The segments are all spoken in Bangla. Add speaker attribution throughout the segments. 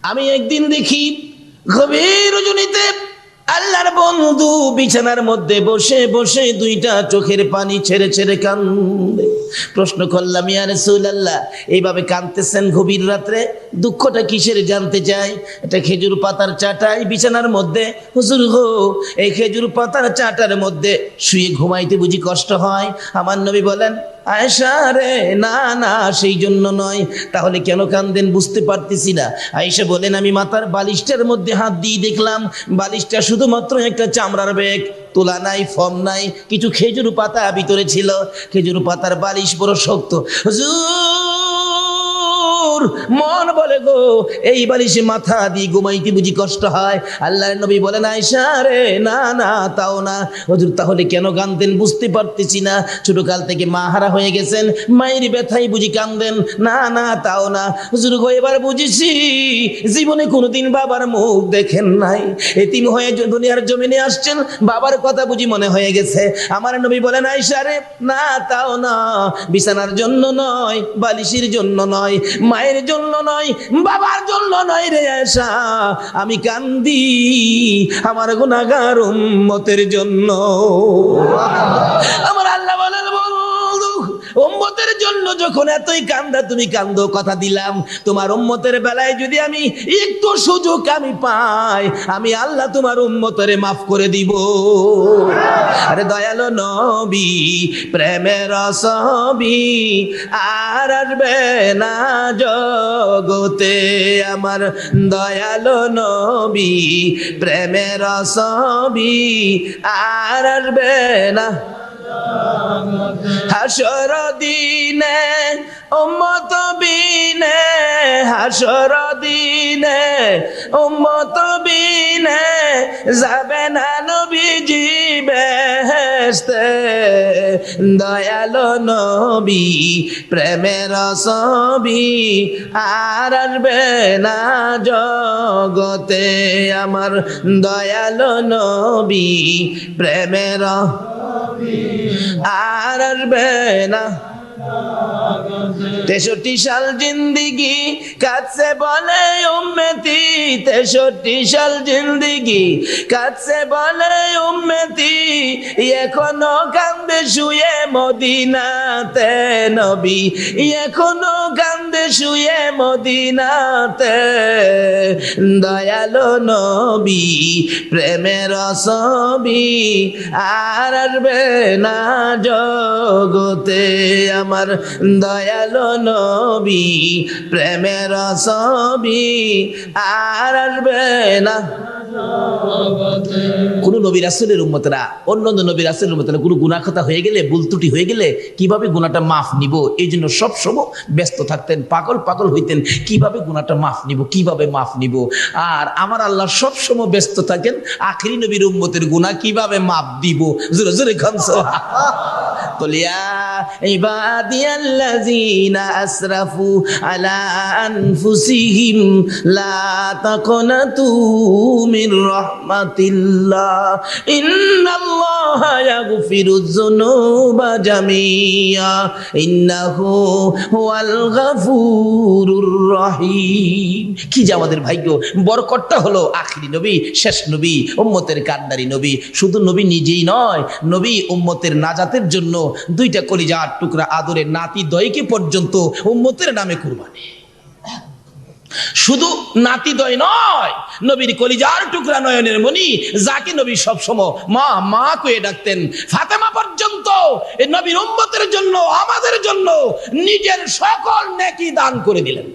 Speaker 1: আমি একদিন দেখি গভীর রজনীতে আল্লাহর বন্ধু বিছানার মধ্যে বসে বসে দুইটা চোখের পানি ছেড়ে ছেড়ে কান্দে। প্রশ্ন করলাম, ইয়া রাসূলুল্লাহ, এইভাবে কাঁদতেছেন গভীর রাত্রে, দুঃখটা কিসের জানতে চাই। এটা খেজুর পাতার চাটাই বিছানার মধ্যে। হুজুর গো, এই খেজুর পাতার চাটার মধ্যে শুয়ে ঘুমাইতে বুঝি কষ্ট হয়? আমার নবী বলেন, আয়েশা রে, না না, সেই জন্য নয়। তাহলে কেন কান্দেন বুঝতে পারতেছি না। আয়েশা বলেন, আমি মাথার বালিশটার মধ্যে হাত দিয়ে দেখলাম বালিশটা শুধুমাত্র একটা চামড়ার ব্যাগ, তোলা নাই, ফর্ম নাই, কিছু খেজুর পাতা ভিতরে ছিল। খেজুর পাতার বালিশ বড় শক্ত। হুজুর, মন বলে গো, এই বালিশে মাথা দিয়ে ঘুমাইতে বুঝি কষ্ট হয়? আল্লাহর নবী বলেন, আয়েশা রে, না না, তাও না। হুজুর, তাহলে কেন কাঁদেন বুঝতে পারতেছি না। ছোটকাল থেকে মা হারা হয়ে গেছেন, মায়ের ব্যথাই বুঝি কাঁদেন? না না, তাও না। হুজুর গো, এবার বুঝেছি, জীবনে কোনোদিন বাবার মুখ দেখেন নাই, এতিম হয়ে দুনিয়ার জমিনে আসছেন, বাবার কথা বুঝি মনে হয়ে গেছে। আমার নবী বলেন, আয়েশা রে, না তাও না, বিছানার জন্য নয়, বালিশের জন্য নয়, মায়ের জন্য নয়, বাবার জন্য নয় রে আয়েশা, আমি কান্দি আমার গুনাহগার উম্মতের জন্য। আমার আল্লাহ বলেন, বন্ধু, উম্মতের জন্য যখন এতই কান্দা তুমি কান্দো, কথা দিলাম তোমার উম্মতের বেলায় যদি আমি একটু সুযোগ আমি পাই, আমি আল্লাহ তোমার উম্মতের মাফ করে দিব। আরে দয়ালো নবী, প্রেমের ছবি আর আসবে না জগতে, আমার দয়ালো নবী, প্রেমের ছবি আর আসবে না হাসর দিনে উম্মত বিনে, হাসর দিনে উম্মত বিনে যাবে না নবীজি বেহেশতে। দয়ালো নবী, প্রেমের ছবি আর আসবে না জগতে, আমার দয়ালো নবী, প্রেমের আর আসবে না। 63 সাল জিন্দিগি কাছে বলে উম্মতি, 63 সাল জিন্দিগি কাছে বলে উম্মতি, এখনো কান্দে শুয়ে মদিনাতে নবী, এখনো কান্দে শুয়ে মদিনাতে। দয়ালো নবী, প্রেমের ছবি আর আসবে না জগতে, আমার দয়ালো নবী, প্রেমের ছবি আর আসবে না। কোন নবী রাসূলের উম্মতরা অন্য নবী রাসূলের উম্মতরা কোনো গুনাহ কথা হয়ে গেলে, ভুল ত্রুটি হয়ে গেলে কিভাবে গুনাহটা মাফ নিব, এই জন্য সব সময় ব্যস্ত থাকতেন, পাগল হইতেন, কিভাবে গুনাহটা মাফ নিব, কিভাবে মাফ নিব। আর আমার আল্লাহ সব সময় ব্যস্ত থাকেন আখিরি নবীর উম্মতের গুনাহ কিভাবে মাফ দিব। জোরে জোরে খান সুবহানাল্লাহ। বলিয়া ইবাদিয়াল্লাযীনা আসরাফু আলা আনফুসিহিম লা তাকনাতু মির রাহমাতিল্লাহ, ইন্নাল্লাহা ইয়াগফিরুয যুনুবা জামিআ, ইন্নাহু হুয়াল গফুরুর রহিম। কি যে আমাদের ভাগ্য, বরকতটা হলো আখিরি নবী, শেষ নবী, উম্মতের কান্ডারি নবী। শুধু নবী নিজেই নয়, নবী উম্মতের নাজাতের জন্য দুইটা কলিজার টুকরা আদরের নাতি দয়কে পর্যন্ত উম্মতের নামে কুরবানি। শুধু নাতি দয় নয়, নবীর কলিজার টুকরা নয়নের মণি, যাকে নবী সবসময় মা মা কয়ে ডাকতেন, ফাতেমা পর্যন্ত এই নবীর উম্মতের জন্য, আমাদের জন্য নিজের সকল নেকি দান করে দিলেন।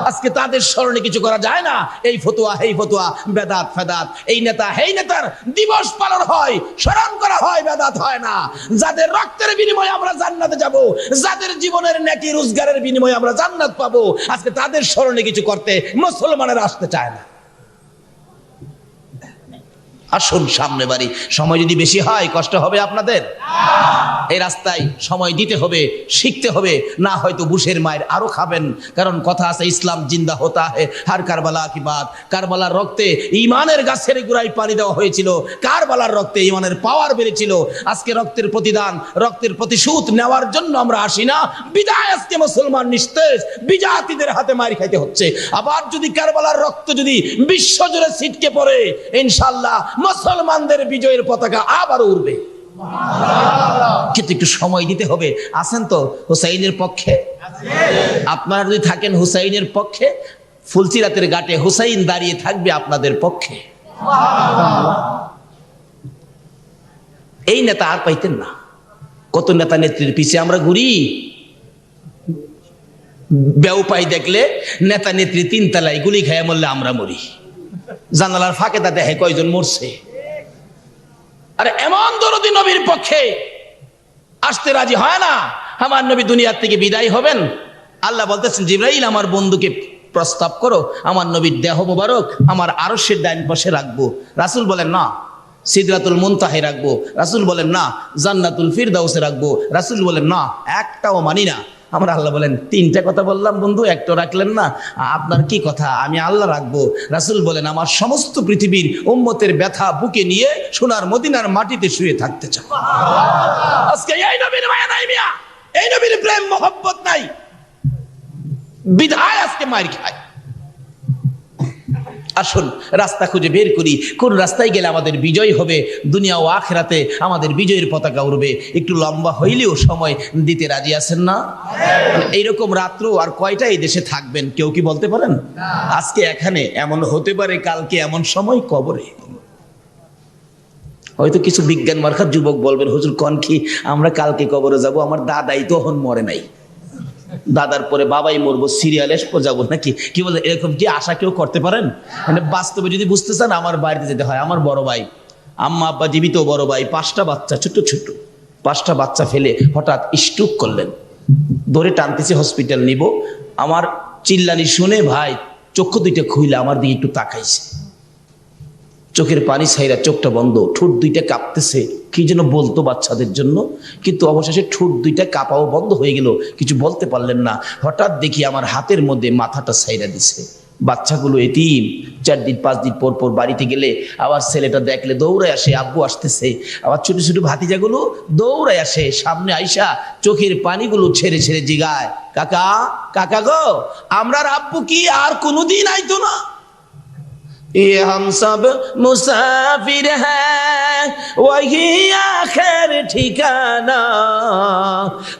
Speaker 1: আজকে তাদের স্মরণে কিছু করা যায় না। এই ফতোয়া, এই ফতোয়া, বেদাত ফেদাত, এই নেতা এই নেতার দিবস পালন হয়, স্মরণ করা হয়, বেদাত হয় না। যাদের রক্তের বিনিময়ে আমরা জান্নাতে যাব, যাদের জীবনের নেকি রোজগারের বিনিময়ে আমরা জান্নাত পাবো, আজকে তাদের স্মরণে কিছু করতে মুসলমানেরা আসতে চায় না। আসুন সামনে বাড়ি। সময় যদি বেশি হয় কষ্ট হবে আপনাদের? এই রাস্তায় সময় দিতে হবে, শিখতে হবে, না হয়তো বুশের মায়ের আরো খাবেন। কারণ কথা আছে, ইসলাম জিন্দা হতা হে হার কারবালা কি বাত। কারবালার রক্তে ইমানের গাছের গোড়ায় পানি দেওয়া হয়েছিল, কারবালার রক্তে ইমানের পাওয়ার বেড়েছিল। আজকে রক্তের প্রতিদান, রক্তের প্রতিশোধ নেওয়ার জন্য আমরা আসি না, বিদায় আজকে মুসলমান নিস্তেজ বিজাতিদের হাতে মার খাইতে হচ্ছে। আবার যদি কারবালার রক্ত যদি বিশ্বজুড়ে ছিটকে পড়ে, ইনশাআল্লাহ মুসলমানদের বিজয়ের পতাকা আবার উড়বে। কিন্তু একটু সময় দিতে হবে। আছেন তো হুসাইনের পক্ষে? আপনারা যদি থাকেন হুসাইনের পক্ষে, ফুলসিরাতের ঘাটে হুসাইন দাঁড়িয়ে থাকবে আপনাদের পক্ষে। এই নেতা আর পাইতেন না। কত নেতা নেত্রীর পিছে আমরা ঘুরি, বেউপাই দেখলে নেতা নেত্রী 3 তলায় গুলি খেয়ে মরলে আমরা মরি। জানালার ফাঁকে তা দেখে কয়জন মরছে। আরে এমন দরদি নবীর পক্ষে আসতে রাজি হয় না। আমার নবী দুনিয়ার থেকে বিদায় হবেন, আল্লাহ বলতেছেন জিবরাইল আমার বন্ধুকে প্রস্তাব করো, আমার নবীর দেহ মোবারক আমার আরশের ডাইন পাশে রাখবো। রাসূল বলেন না। সিদরাতুল মুনতাহে রাখবো। রাসূল বলেন না। জান্নাতুল ফিরদাউসে রাখবো। রাসূল বলেন না। একটাও মানি না। আমরা আল্লাহ বলেন 3টা কথা বললাম বন্ধু, একটা রাখলেন না। আপনার কি কথা? আমি আল্লাহ রাখবো। রাসূল বলেন আমার সমস্ত পৃথিবীর উম্মতের ব্যথা বুকে নিয়ে সোনার মদিনার মাটিতে শুয়ে থাকতে চাই। আজকে এই নবীর মায়া নাই মিয়া, এই নবীর প্রেম মোহব্বত নাই, বিধায় আজকে মার খায়। আসুন রাস্তা খুঁজে বের করি, কোন রাস্তায় গেলে আমাদের বিজয় হবে, দুনিয়া ও আখিরাতে আমাদের বিজয়ের পতাকা উড়বে। একটু লম্বা হইলেও সময় দিতে রাজি আছেন না? এইরকম রাত্র আর কয়টা এই দেশে থাকবেন কেউ কি বলতে পারেন? আজকে এখানে এমন হতে পারে, কালকে এমন সময় কবরে। হয়তো কিছু বিজ্ঞান মার্কার যুবক বলবেন হুজুর কোন কি আমরা কালকে কবরে যাব, আমার দাদাই তো এখন মরে নাই, দাদার পরে বাবাই মরবো, সিরিয়ালে যাবো নাকি? কি বলে, এরকম কি আশা কেউ করতে পারেন? মানে বাস্তবে যদি বুঝতে চান আমার বাড়িতে যেতে হয়। আমার বড় ভাই, আম্মা আব্বা জীবিত, বড় ভাই 5টা বাচ্চা, ছোট ছোট 5টা বাচ্চা ফেলে হঠাৎ স্ট্রোক করলেন। ধরে টানতেছে হসপিটাল নিব। আমার চিল্লানি শুনে ভাই চক্ষু 2টা খুইলে আমার দিকে একটু তাকাইছে, চোখের পানি ছাইরা, চোখটা বন্ধ, ঠোঁট 2টা কাঁপতেছে, কি যেন বলতো বাচ্চাদের জন্য, কিন্তু অবশেষে ঠোঁট 2টা কাঁপাও বন্ধ হয়ে গেল, কিছু বলতে পারলেন না। হঠাৎ দেখি আমার হাতের মধ্যে মাথাটা ছাইরা দিছে। বাচ্চাগুলো এতিম, 4 দিন 5 দিন পর পর বাড়িতে গেলে আবার ছেলেটা দেখলে দৌড়ায় আসে, আব্বু আসতেছে। আবার ছোট ছোট ভাতিজাগুলো দৌড়ায় আসে, সামনে আইসা চোখের পানিগুলো ছেড়ে ছেড়ে জিগায়, কাকা কাকা গো, আমরার আব্বু কি আর কোনোদিন আইতো না? ये हम सब मुसाफिर हैं, वही आखिर ठिकाना,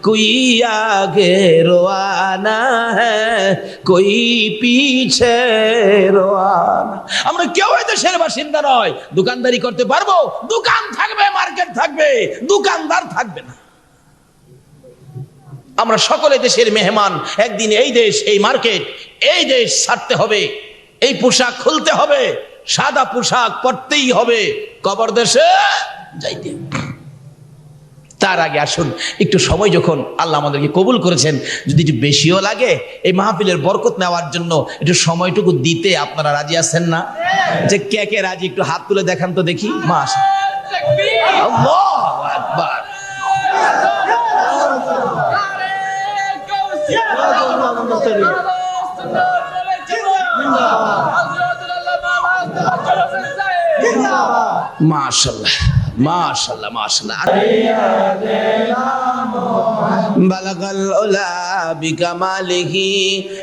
Speaker 1: कोई आगे रोआना है, कोई पीछे रोआना। আমরা কেউ এই দেশের বাসিন্দা নয়। দোকানদারি করতে পারবো, দোকান থাকবে, মার্কেট থাকবে, দোকানদার থাকবে না। আমরা সকলে দেশের মেহমান। একদিন এই দেশ, এই মার্কেট, এই দেশ ছাড়তে হবে, এই পোশাক খুলতে হবে, সাদা পোশাক পরতেই হবে, কবর দেশে যাইতে। তার আগে আসুন একটু সময়, যখন আল্লাহ আমাদেরকে কবুল করেছেন, যদি একটু বেশিও লাগে এই মাহফিলের বরকত নেওয়ার জন্য একটু সময়টুকু দিতে আপনারা রাজি আছেন না? যে কে কে রাজি একটু হাত তুলে দেখান তো দেখি। মাশাআল্লাহ, আল্লাহু আকবার। মাশাআল্লাহ মাশাআল্লাহ মাশাআল্লাহ। বালাগাল উলা বিকামালিহি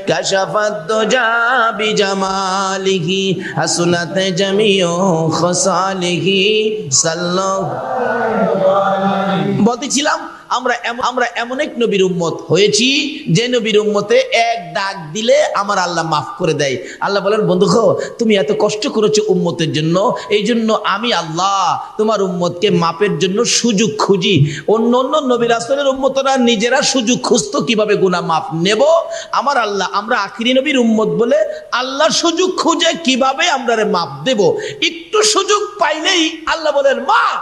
Speaker 1: কাশাফাত দুজা বিজামালিহি হাসনাত জামিউ খাসালিহি সাল্লাল্লাহু। বলতেছিলাম আমরা এমন এক নবীর উম্মত হয়েছি যে নবীর উম্মতে এক ডাক দিলে আমার আল্লাহ মাফ করে দেয়। আল্লাহ বলেন, বন্ধু গো, তুমি এত কষ্ট করেছো উম্মতের জন্য, এই জন্য আমি আল্লাহ তোমার উম্মতকে মাপের জন্য সুযোগ খুঁজি। অন্য অন্য নবী রাসূলের উম্মতরা নিজেরা সুযোগ খুঁজতো কিভাবে গুনাহ মাফ নেব, আমার আল্লাহ, আমরা আখিরি নবীর উম্মত বলে আল্লাহ সুযোগ খুঁজে কিভাবে আমরা মাফ দেব। একটু সুযোগ পাইলেই আল্লাহ বলেন মাফ।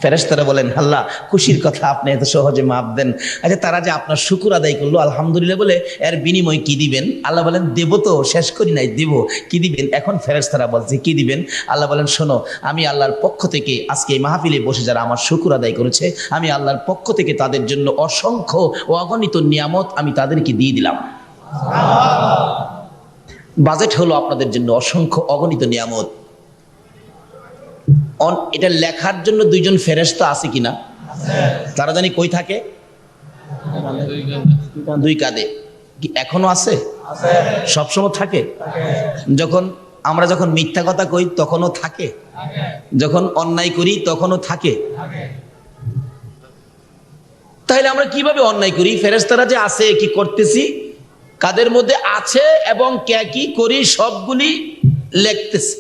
Speaker 1: ফেরেশতারা বলেন, আল্লাহ খুশির কথা, আপনি এত সহজে মাপ দেন। আচ্ছা, তারা যে আপনার শুকর আদায় করলো আলহামদুলিল্লাহ বলে, এর বিনিময় কি দিবেন? আল্লাহ বলেন, দেব তো, শেষ করি নাই, দেব। কি দিবেন? এখন ফেরেশতারা বলছে কি দিবেন? আল্লাহ বলেন, শোনো, আমি আল্লাহর পক্ষ থেকে আজকে এই মাহফিলে বসে যারা আমার শুকর আদায় করেছে, আমি আল্লাহর পক্ষ থেকে তাদের জন্য অসংখ্য ও অগণিত নিয়ামত আমি তাদেরকে দিয়ে দিলাম। বাজেট হলো আপনাদের জন্য অসংখ্য অগণিত নিয়ামত। এটা লেখার জন্য দুইজন ফেরেশতা আছে কিনা? তারা জানি কই থাকে? দুই কাঁধে। এখনো আছে? সবসময় থাকে? আমরা যখন মিথ্যা কথা কই তখনও থাকে, যখন অন্যায় করি তখনও থাকে। তাহলে আমরা কিভাবে অন্যায় করি? ফেরেশতারা যে আছে, কি করতেছি, কাদের মধ্যে আছে এবং কে কি করি সবগুলি লিখতেছে।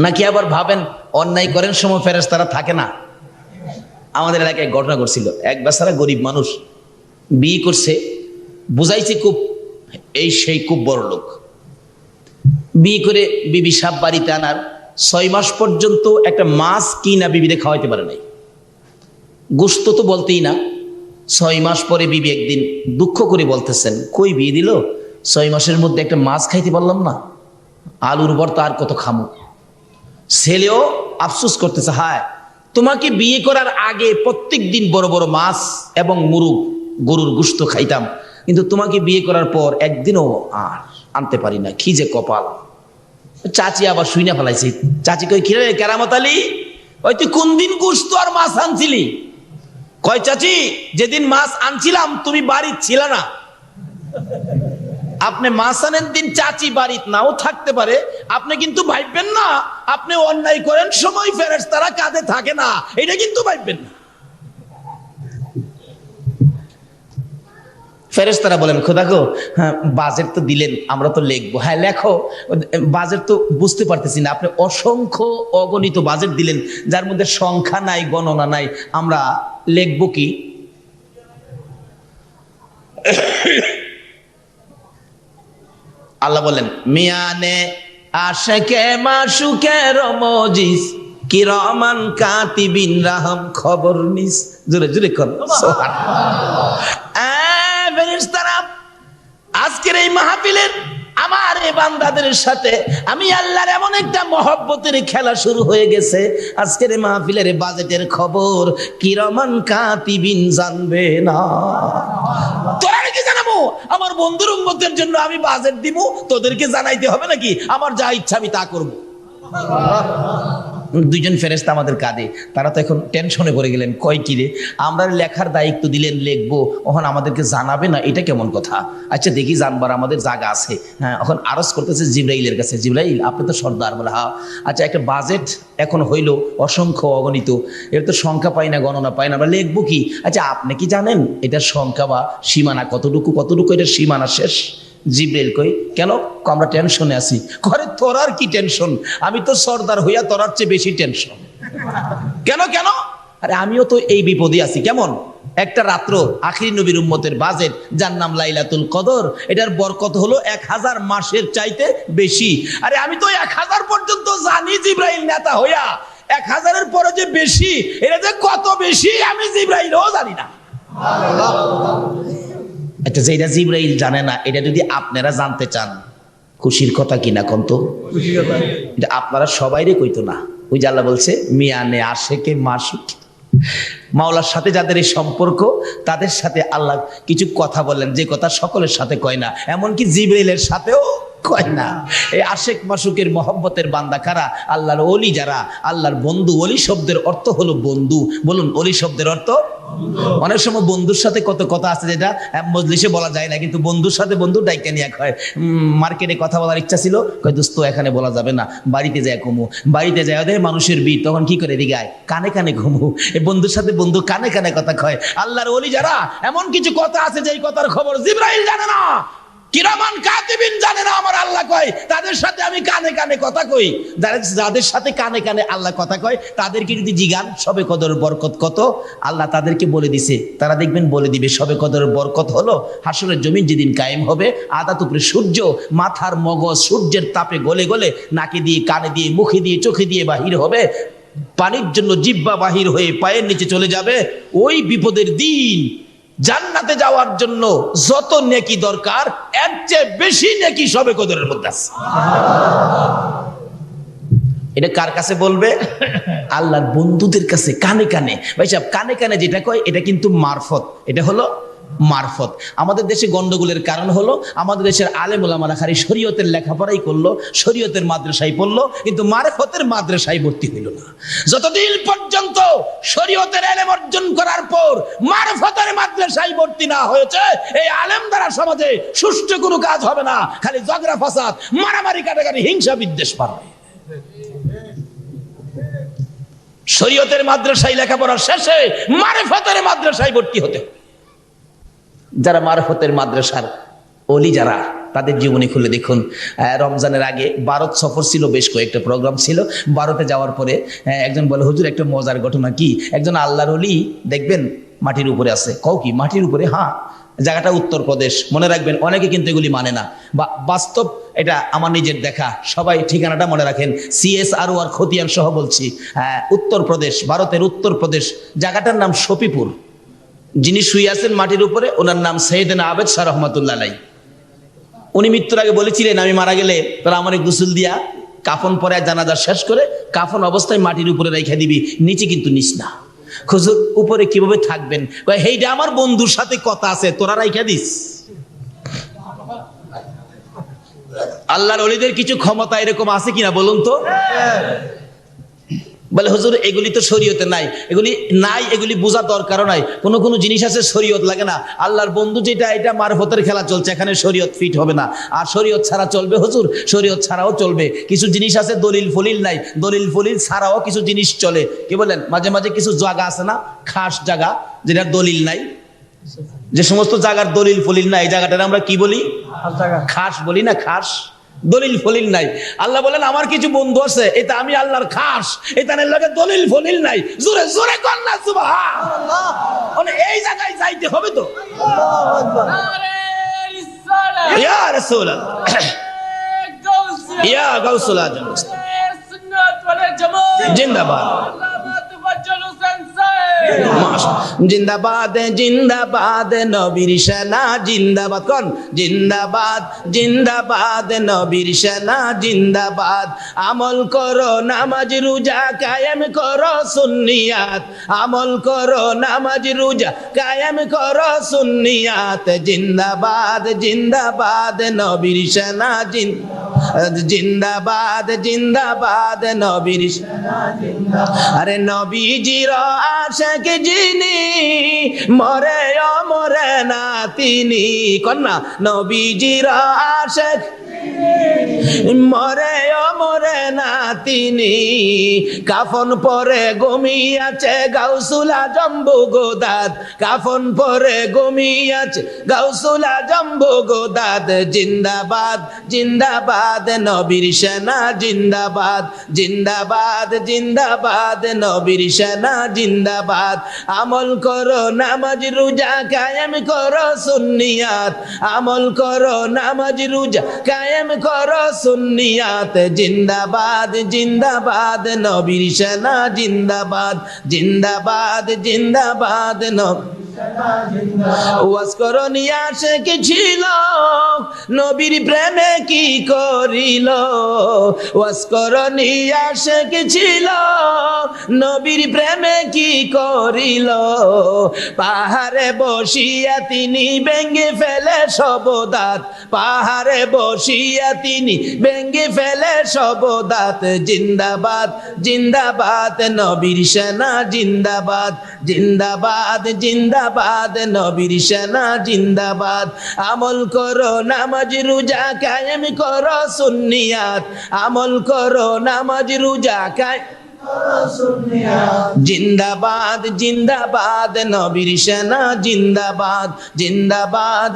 Speaker 1: নাকি আবার ভাবেন অন্যায় করেন সময় ফেরেশতারা থাকে না? আমাদের এলাকায় ঘটনা ঘটছিল, এক বেচারা গরিব মানুষ বিয়ে করছে, বুঝাইছে খুব, সেই খুব বড় লোক। বিয়ে করে বিবি সাহেব বাড়িতে আনার 6 মাস পর্যন্ত একটা মাছ কিনা বিবিরে খাওয়াইতে পারে নাই। গোশত তো বলতেই না। 6 মাস পরে বিবি একদিন দুঃখ করে বলতেছেন, কই বিয়ে দিল, 6 মাসের মধ্যে একটা মাছ খাইতে পারলাম না, আলুর ভর্তা আর কত খামু। ছেলেও আফসোস করতেছে, হায়, তোমাকে বিয়ে করার আগে প্রত্যেক দিন বড় বড় মাছ এবং মুরগ, গরুর গোশত খাইতাম, কিন্তু তোমাকে বিয়ে করার পর একদিনও আর আনতে পারি না, কি যে কপাল। চাচি আবার শুইনা ফেলাইছে। চাচি কই, কি রে কেরামত আলী, ওই তুই কোন দিন গোশত আর মাছ আনছিলি? কয়, চাচি, যেদিন মাছ আনছিলাম তুমি বাড়ি ছিল না। আপনি মাছ আনেন দিন চাচি বাড়িতে নাও থাকতে পারে, আপনি কিন্তু ভাববেন না আপনি অন্যায় করেন সময় ফেরেশতারা কাঁধে থাকে না, এটা কিন্তু ভাববেন না। ফেরেশতারা বলেন, খোদা গো, হ্যাঁ বাজেট তো দিলেন, আমরা তো লিখবো। হ্যাঁ লেখো, বাজেট তো বুঝতে পারতেছি না, আপনি অসংখ্য অগণিত বাজেট দিলেন যার মধ্যে সংখ্যা নাই, গণনা নাই, আমরা লিখবো কি? আল্লাহ বলেন, মিয়ানে আশেকে মাশুকের মজিস কিরামান কাতিবিন রাহম খবর নিস। জোরে জোরে কোন ফেরেশতারা, আজকের এই মাহফিলের আমার এই বান্দাদের সাথে আমি আল্লাহর এমন একটা মহব্বতের খেলা শুরু হয়ে গেছে। আজকের এই মাহফিলের বাজেটের খবর কিরামান কাতিবিন জানবে না। তোরা কি জানাবো? আমার বন্ধুর উম্মতের জন্য আমি বাজেট দিব, তোদেরকে জানাইতে হবে নাকি? আমার যা ইচ্ছা আমি তা করব। দুইজন ফেরেশতা আমাদের কাঁধে, তারা তো এখন টেনশনে পড়ে গেলেন, কয় কি রে, আমরা লেখার দায়িত্ব দিলেন, লিখবো, ওখানে আমাদেরকে জানাবে না, এটা কেমন কথা? আচ্ছা দেখি, জানবার আমাদের জায়গা আছে। হ্যাঁ, এখন আরজ করতেছে জিবরাইলের কাছে, জিবরাইল আপনি তো সর্দার। বলে, হ্যাঁ। আচ্ছা, একটা বাজেট এখন হইল অসংখ্য অগণিত, এর তো সংখ্যা পাই না, গণনা পাই না, আমরা লিখবো কি? আচ্ছা আপনি কি জানেন এটার সংখ্যা বা সীমানা কতটুকু, কতটুকু এটার সীমানা শেষ? জিবরাইল কই, কেন? আমরা টেনশনে আছি। করে, তোর আর কি টেনশন, আমি তো সর্দার হইয়া তোরার চেয়ে বেশি টেনশন। কেন কেন? আরে আমিও তো এই বিপদে আছি। কেমন? একটা রাত্র আখিরি নবীর উম্মতের বাজেট, যার নাম লাইলাতুল কদর, এটার বরকত হলো 1000 মাসের চাইতে বেশি। আরে আমি তো 1000 পর্যন্ত জানি জিবরাইল নেতা হইয়া, 1000-এর পরে যে বেশি, এটা যে কত বেশি আমি জিবরাইলও জানি না। আচ্ছা, যেটা জিবরাইল জানে না, এটা যদি আপনারা জানতে চান, খুশির কথা কিনা কোন তো? এটা আপনারা সবাইরে কইতো না। ওই যে আল্লাহ বলছে, মিয়ানে আশেকে মাসুক, মাওলার সাথে যাদের এই সম্পর্ক, তাদের সাথে আল্লাহ কিছু কথা বললেন, যে কথা সকলের সাথে কয় না, এমনকি জিবরাইলের সাথেও কয় না। এই আশেক মাসুকের মহব্বতের বান্দা কারা? আল্লাহর ওলি যারা, আল্লাহর বন্ধু। ওলি শব্দের অর্থ হলো বন্ধু। বলুন, ওলি শব্দের অর্থ? অনেক সময় বন্ধুর সাথে কত কথা আছে যেটা মজলিসে বলা যায় না, কিন্তু বন্ধুর সাথে বন্ধু ডাইকা নিয়ে হয়। মার্কেটে কথা বলার ইচ্ছা ছিল, কয় দোস্ত এখানে বলা যাবে না, বাড়িতে যায় ঘুমু। বাড়িতে যায় ওদের মানুষের ভিড়, তখন কি করে? দিগায় কানে কানে ঘুমু। এই বন্ধুর সাথে বন্ধু কানে কানে কথা কয়। আল্লাহর ওলি যারা, এমন কিছু কথা আছে যেই কথার খবর জিবরাইল জানে না। কিরামান কাতিবিন জানে না আমার আল্লাহ কয়, তাদের সাথে আমি কানে কানে কথা কই। যাদের সাথে কানে কানে আল্লাহ কথা কয় তাদেরকে যদি জিগান শবে কদরের বরকত কত, আল্লাহ তাদেরকে বলে দিছে, তারা দেখবেন বলে দিবে শবে কদরের বরকত হলো হাসরের জমিন যেদিন কায়েম হবে, আদাত উপরে সূর্য, মাথার মগজ সূর্যের তাপে গলে গলে নাকে দিয়ে, কানে দিয়ে, মুখে দিয়ে, চোখে দিয়ে বাহির হবে, পানির জন্য জিহ্বা বাহির হয়ে পায়ের নিচে চলে যাবে। ওই বিপদের দিন জান্নাতে যাওয়ার জন্য যত নেকি দরকার এর চেয়ে বেশি নেকি শবে কদরের মধ্যে আছে। এটা কার কাছে বলবে? আল্লাহর বন্ধুদের কাছে, কানে কানে। ভাই সাহেব, কানে কানে যেটা কয় এটা কিন্তু মারফত, এটা হলো মারফত। আমাদের দেশে গন্ডগোলের কারণ হলো আমাদের দেশের আলেম ওলামারা খালি শরীয়তের লেখাপড়াই করলো, শরীয়তের মাদ্রাসায় পড়লো, কিন্তু মারফতের মাদ্রাসায় ভর্তি হইল না। যতদিন পর্যন্ত শরীয়তের ইলম অর্জন করার পর মারফতের মাদ্রাসায় ভর্তি না হয়েছে, এই আলেম দ্বারা সমাজে সুষ্ঠু কোনো কাজ হবে না, খালি ঝগড়া ফাসাদ, মারামারি, কাটাকাটি, হিংসা বিদ্বেষ পারবে। শরীয়তের মাদ্রাসায় লেখাপড়া শেষে মারফতের মাদ্রাসায় ভর্তি হতে হবে। যারা মারফতের মাদ্রাসার ওলি, যারা তাদের জীবনী খুলে দেখুন। রমজানের আগে ভারত সফর ছিল, বেশ কয়েকটা প্রোগ্রাম ছিল। ভারতে যাওয়ার পরে একজন বলে, হুজুর একটা মজার ঘটনা। কি? একজন আল্লাহর ওলি দেখবেন মাটির উপরে আছে। কও কি মাটির উপরে? হ্যাঁ, জায়গাটা উত্তরপ্রদেশ। মনে রাখবেন, অনেকে কিন্তু এগুলি মানে না, বাস্তব এটা আমার নিজের দেখা। সবাই ঠিকানাটা মনে রাখেন, CSRO আর খতিয়ান সহ বলছি। উত্তরপ্রদেশ, ভারতের উত্তরপ্রদেশ, জায়গাটার নাম শফিপুর। যিনি শুয়ে আছেন মাটির উপরে ওনার নাম সৈয়দনা আবেদ শাহ রহমাতুল্লাহ আলাইহি। উনি মৃত্যুর আগে বলেছিলেন, আমি মারা গেলে তোরা আমার গোসল দিয়া কাফন পরে জানাজা শেষ করে কাফন অবস্থায় মাটির উপরে রেখে দিবি, নিচে কিন্তু নিস না। হুজুর উপরে কিভাবে থাকবেন? কয় হেইটা আমার বন্ধুর সাথে কথা আছে, তোরা রাইখা দিস। আল্লাহর ওলিদের কিছু ক্ষমতা এরকম আছে কিনা বলুন তো? বলে হুজুর এগুলি তো শরীয়তে নাই, এগুলি নাই, এগুলি বোঝার দরকারও নাই। কোন কোন জিনিস আছে শরীয়ত লাগে না। আল্লাহর বন্ধু যেটা, এটা মারফতের খেলা চলছে, এখানে শরীয়ত ফিট হবে না। আর শরীয়ত ছাড়া চলবে হুজুর? শরীয়ত ছাড়াও চলবে। কিছু জিনিস আছে দলিল ফলিল নাই, দলিল ফলিল ছাড়াও কিছু জিনিস চলে। কি বলেন? মাঝে মাঝে কিছু জায়গা আছে না, খাস জায়গা, যেটার দলিল নাই। যে সমস্ত জায়গার দলিল ফলিল নাই, এই জায়গাটার আমরা কি বলি? খাস বলি না, খাস, দলিল ফলিল নাই। আল্লাহ বলেন আমার কিছু বন্ধু আছে, এটা আমি আল্লাহর খাস, এটা লাগে দলিল ফলিল নাই। জোরে জোরে কর না সুবহানাল্লাহ। মানে এই জায়গায় যাইতে হবে তো। ইয়া রাসূলুল্লাহ, ইয়া গাউসুল আজম, জিন্দাবাদ, জিন্দাবাদ, জিন্দাবাদ নবীর সেনা জিন্দাবাদ। কোন? জিন্দাবাদ, জিন্দাবাদ নবীর সেনা জিন্দাবাদ। আমল করো নামাজ রোজা কায়েম করো সুন্নিয়াত, আমল করো নামাজ রোজা কায়েম করো সুন্নিয়াত। জিন্দাবাদ, জিন্দাবাদ নবীর সেনা জিন্দাবাদ, জিন্দাবাদ নবীর সেনা জিন্দাবাদ। আরে নবীজির আশিক যিনি, মরে মরে না তিনি। কন্যা নবীজির আশিক মরে মরে না তিনি। কাফন পরে ঘুমিয়াছে গাউসুল আজম বগদাদ, কাফন পরে ঘুমিয়াছে গাউসুল আজম বগদাদ। জিন্দাবাদ, জিন্দাবাদ নবীর সেনা জিন্দাবাদ, জিন্দাবাদ, জিন্দাবাদ নবীর সেনা জিন্দাবাদ। আমল করো নামাজ রোজা কায়েম করো সুন্নিয়াত, আমল করো নামাজ রোজা কায়েম করো সুন্নিয়াত। জিন্দাবাদ, জিন্দাবাদ নবীর সেনা জিন্দাবাদ, জিন্দাবাদ, জিন্দাবাদ নবীর সেনা জিন্দাবাদ। ওয়াজ করো নিয়া সে কি ছিল, নবীর প্রেমে কি করিল। ওয়াজ করো নিয়া সে কি ছিল, নবীর প্রেমে কি করিল। পাহাড়ে বসিয়া তিনি ভেঙে ফেলে সবদাত, পাহাড়ে বসিয়া তিনি ভেঙে ফেলে সবদাত। জিন্দাবাদ, জিন্দাবাদ নবীর সেনা জিন্দাবাদ, জিন্দাবাদ, জিন্দাবাদ নবীর সেনা জিন্দাবাদ। আমল করো নামাজ রোজা কায়েম করো সুন্নিয়াত, আমল করো নামাজ রোজা কায়েম জিন্দাবাদ জিন্দাবাদ নবীর সেনা জিন্দাবাদ জিন্দাবাদ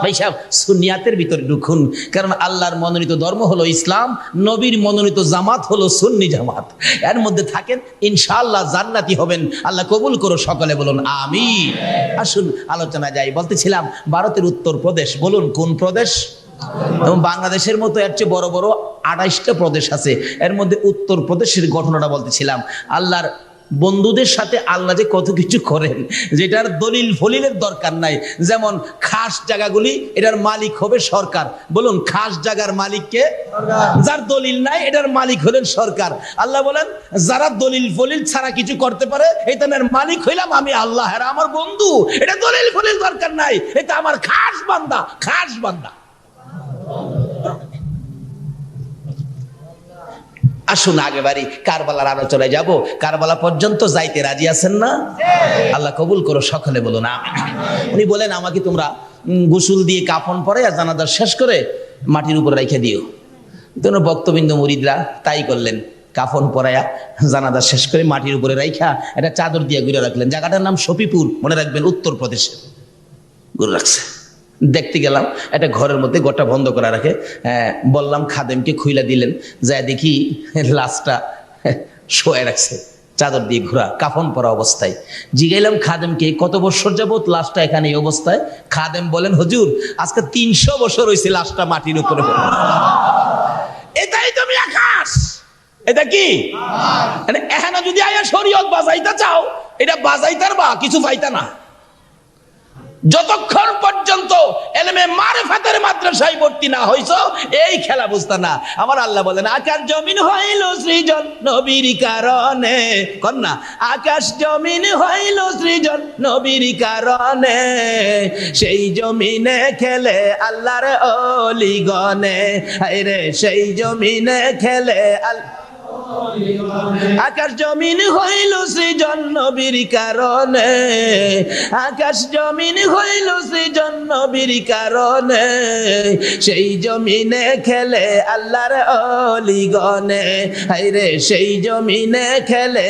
Speaker 1: ভাই সাহেব সুন্নিয়াতের ভিতরে ঢুকুন, কারণ আল্লাহর মনোনীত ধর্ম হলো ইসলাম, নবীর মনোনীত জামাত হলো সুন্নি জামাত। এর মধ্যে থাকেন, ইনশাআল্লাহ জান্নাতি হবেন। আল্লাহ কবুল করো, সকলে বলুন আমিন। আসুন আলোচনা যাই। বলতেছিলাম ভারতের উত্তর প্রদেশ, বলুন কোন প্রদেশ? এবং বাংলাদেশের মতো এর চেয়ে বড় বড় 28টা প্রদেশ আছে, এর মধ্যে উত্তর প্রদেশের ঘটনাটা বলতেছিলাম। আল্লাহর বন্ধুদের সাথে আল্লাহ যে কত কিছু করেন, যেটার দলিল ফলিলের দরকার নাই। যেমন খাস জায়গাগুলি, এটার মালিক হবে সরকার। বলুন খাস জায়গার মালিককে? যার দলিল নাই এটার মালিক হলেন সরকার। আল্লাহ বলেন যারা দলিল ফলিল ছাড়া কিছু করতে পারে, এটার মালিক হইলাম আমি আল্লাহ, এরা আমার বন্ধু। এটা দলিল ফলিল দরকার নাই, এটা আমার খাস বান্দা, খাস বান্দা। আসুন আগে বাড়ি, কারবালার আলোচনায় যাব। কারবালা পর্যন্ত যাইতে রাজি আছেন না? আল্লাহ কবুল করো, সকলে বলুন আমিন। উনি বলেন আমাকে তোমরা গোসল দিয়ে কাফন পরে আর জানাজা শেষ করে মাটির উপর রেখে দিও। তোমরা বক্তবিন্দু মুরিদরা তাই করলেন, কাফন পরায়া জানাজা শেষ করে মাটির উপরে রাইখা একটা চাদর দিয়ে ঘুরে রাখলেন। জায়গাটার নাম শফিপুর, মনে রাখবেন, উত্তর প্রদেশে ঘুরে রাখছে। দেখতে গেলাম একটা ঘরের মধ্যে, ঘরটা বন্ধ করা রাখে। বললাম খাদেমকে, খুইলা দিলেন, যা দেখি লাশটা শোয়া রাখছে, চাদর দিয়ে ঘোরা, কাফন পরা অবস্থায়। জিগাইলাম খাদেমকে কত বছর যাবত লাশটা এখানে এই অবস্থায়? খাদেম বলেন হুজুর আজকে 300 বছর হয়েছে লাশটা মাটির উপরে। এটাই তুমি আকাশ, এটা কি? এখানে যদি আয়া শরীয়ত বাজাইতে চাও, এটা বাজাইতার বা কিছু পাইতা না। যতক্ষণ পর্যন্ত এলেমে মারিফাতের মাদ্রাসায় ভর্তি না হইছো, এই খেলা বুঝতা না। আমার আল্লাহ বলেন আকাশ জমিন হইল সৃজন নবীর কারণে। কন্যা আকাশ জমিন হইল সৃজন নবীর কারণে, সেই জমিনে খেলে আল্লাহর অলিগণে। হায়রে সেই জমিনে খেলে আকাশ জমিন হইল সৃজন নবীর কারণে, আকাশ জমিন হইল সৃজন নবীর কারণে, সেই জমিনে খেলে আল্লাহর অলিগণে। হায়রে সেই জমিনে খেলে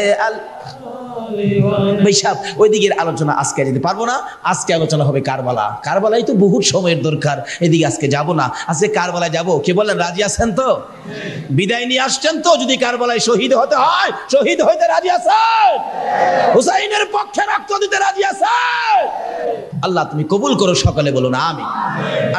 Speaker 1: ওইদিকের আলোচনা আজকে যেতে পারবো না। আজকে আলোচনা হবে কারবালা। কারবালাই তো বহুত সময়ের দরকার, এদিকে আজকে যাব না। আজকে কারবালায় যাব, কে বলেন রাজি আছেন তো? বিদায় নিয়ে আসছেন তো? যদি কারবালায় শহীদ হতে হয়, শহীদ হইতে রাজি আছেন? হুসাইনের পক্ষে রক্ত দিতে রাজি আছেন? আল্লাহ তুমি কবুল করো, সকলে বলুন আমিন।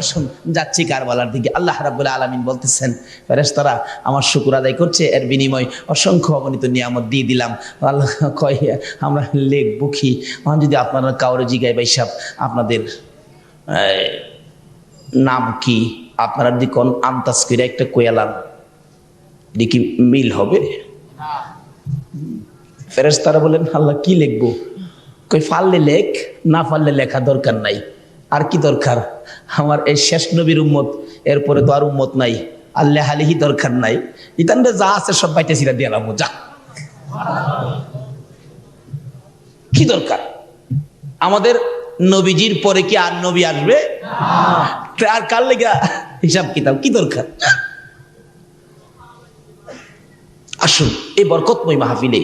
Speaker 1: আসুন যাচ্ছি কারবালার দিকে। আল্লাহ রাব্বুল আলামিন বলতেছেন ফেরেশতারা আমার শুকর আদায় করছে, এর বিনিময় অসংখ্য অগণিত নিয়ামত দিয়ে দিলাম। আল্লাহ কয় আমরা লিখবো কি? যদি আপনারা কাউরে জিগাই ভাই সাহেব আপনাদের নাম কি, আপনারা যদি কোন আন্তাজ করে একটা কোয়ালাম, দেখি মিল হবে? ফেরেশতারা বলেন আল্লাহ কি লিখবো? কই পারলে লেখ, না পারলে লেখা দরকার নাই। আর কি দরকার? আমার এই শেষ নবীর উম্মত, এরপরে তো আর উম্মত নাই, আল্লাহ হালিহি দরকার নাই। ইতানরে যা আছে সব বাইতে সিরা দিয়ে আলাম, যা। কি দরকার? আমাদের নবীজির পরে কি আর নবী আসবে? আর কার লেগা হিসাব কিতাব কি দরকার? আসুন এই বরকতময় মাহফিলে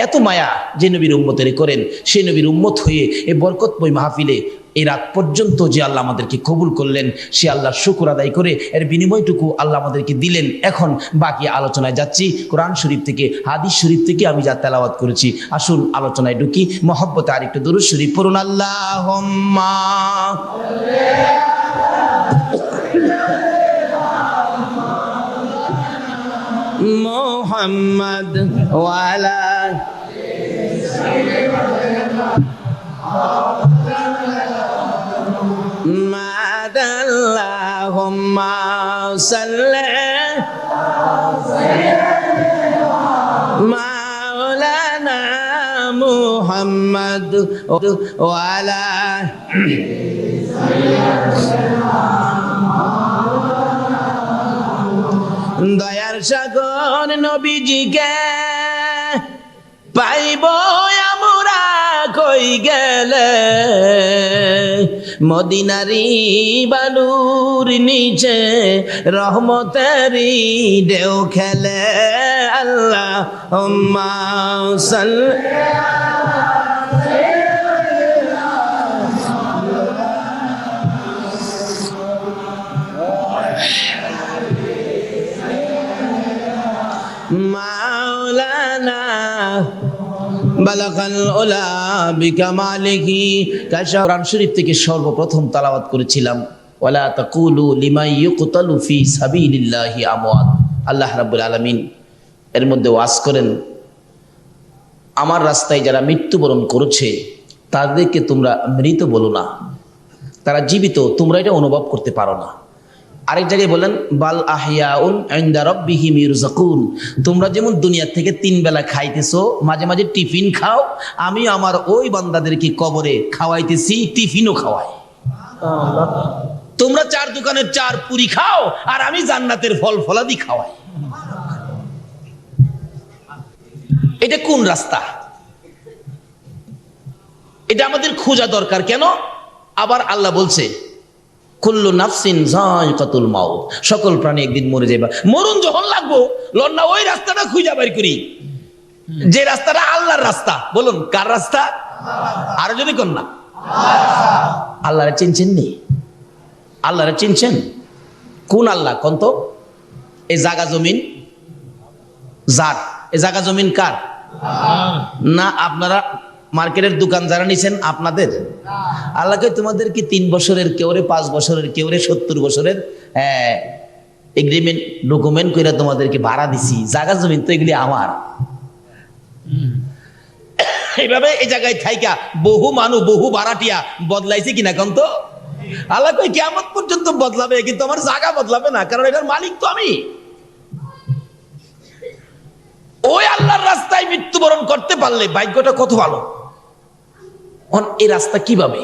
Speaker 1: এত মায়া যে নবীর উম্মতের করেন, সেই নবীর উম্মত হয়ে এই বরকতময় মাহফিলে এই রাত পর্যন্ত যে আল্লাহ আমাদেরকে কবুল করলেন, সে আল্লাহর শুকর আদায় করে এর বিনিময়টুকু আল্লাহ আমাদেরকে দিলেন। এখন বাকি আলোচনায় যাচ্ছি। কোরআন শরীফ থেকে, হাদিস শরীফ থেকে আমি যা তেলাওয়াত করেছি। আসুন আলোচনায় ঢুকি। মহব্বতে আরেকটু দুরূদ শরীফ পড়ুন। আল্লাহুম্মা মুহাম্মদ ওয়া আলা আল্লাহুম্মা সাল্লি মাওলানা মুহাম্মদ ওয়া আলা দয়ার সাগর নবীজিকে পাইব আমরা কই গেলে মদিনারি বালুর নিচে রহমতেরি ঢেউ খেলে আল্লাহুম্মা মাওলানা বালাগাল উলা বিকামালিহি। কোরআন শরীফ থেকে সর্বপ্রথম তেলাওয়াত করেছিলাম ওয়ালা তাকুলু লিমান ইউকতালু ফি সাবিলিল্লাহি আমওয়াত। আল্লাহ রাব্বুল আলামিন এর মধ্যে ওয়াজ করেন, আমার রাস্তায় যারা মৃত্যুবরণ করেছে তাদেরকে তোমরা মৃত বলো না, তারা জীবিত, তোমরা এটা অনুভব করতে পারো না। আরেক জায়গায় বলেন বাল আহিয়াউন ইনদা রাব্বিহিম ইরযাকুন, তোমরা যেমন দুনিয়া থেকে 3 বেলা খাইতেছো, মাঝে মাঝে টিফিন খাও, আমি আমার ওই বান্দাদেরকে কবরে খাওয়াইতেছি, টিফিনও খাওয়াই। তোমরা 4 দোকানের 4 পুরি খাও আর আমি জান্নাতের ফল ফলাদি খাওয়াই। এটা কোন রাস্তা? এটা আমাদের খোঁজা দরকার। কেন? আবার আল্লাহ বলছে কুল্লু নাফসিন যায়কাতুল মাউত, সকল প্রাণী একদিন মরে যাবে। মরণ যখন লাগবো লন্না ওই রাস্তাটা খুঁজা বের করি, যে রাস্তাটা আল্লাহর রাস্তা। বলুন কার রাস্তা? আর যদি কোন না আল্লাহরে চিনছেন নি? আল্লাহরে চিনছেন? কোন আল্লাহ কোন তো? এই জায়গা জমিন যার, এই জায়গা জমিন কার? না আপনারা মার্কেটের দোকান যারা নিছেন আপনাদের? আল্লাহকে তোমাদেরকে 3 বছরের, কেউরে 5 বছরের, কেউরে 70 বছরের এগ্রিমেন্ট ডকুমেন্ট করে তোমাদেরকে ভাড়া দিছি। জায়গা জমিন তো এগুলি আমার। এইভাবে এই জায়গায় থাইকা বহু মানুষ, বহু ভাড়াটিয়া বদলাইছে কিনা কোন তো? আল্লাহ কই কিয়ামত পর্যন্ত বদলাবে, কিন্তু আমার জায়গা বদলাবে না, কারণ এটার মালিক তো আমি। ওই আল্লাহর রাস্তায় মৃত্যুবরণ করতে পারলে ভাগ্যটা কত ভালো। এই রাস্তা কিভাবে?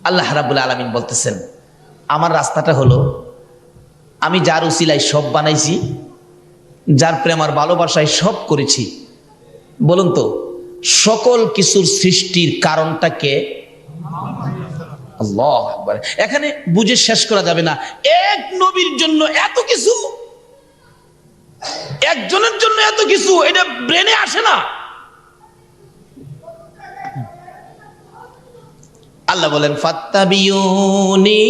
Speaker 1: আল্লাহ রাব্বুল আলামিন বলতেছেন আমার রাস্তাটা হলো আমি যার উসিলায় সব বানাইছি, যার প্রেম আর ভালোবাসায় সব করেছি। বলুন তো সকল কিছুর সৃষ্টির কারণটা কে? আল্লাহু আকবার। এখানে বুঝে শেষ করা যাবে না। এক নবীর জন্য এত কিছু, একজনের জন্য এত কিছু, এটা ব্রেনে আসে না। আল্লাহ বলেন ফাত্তাবিউনি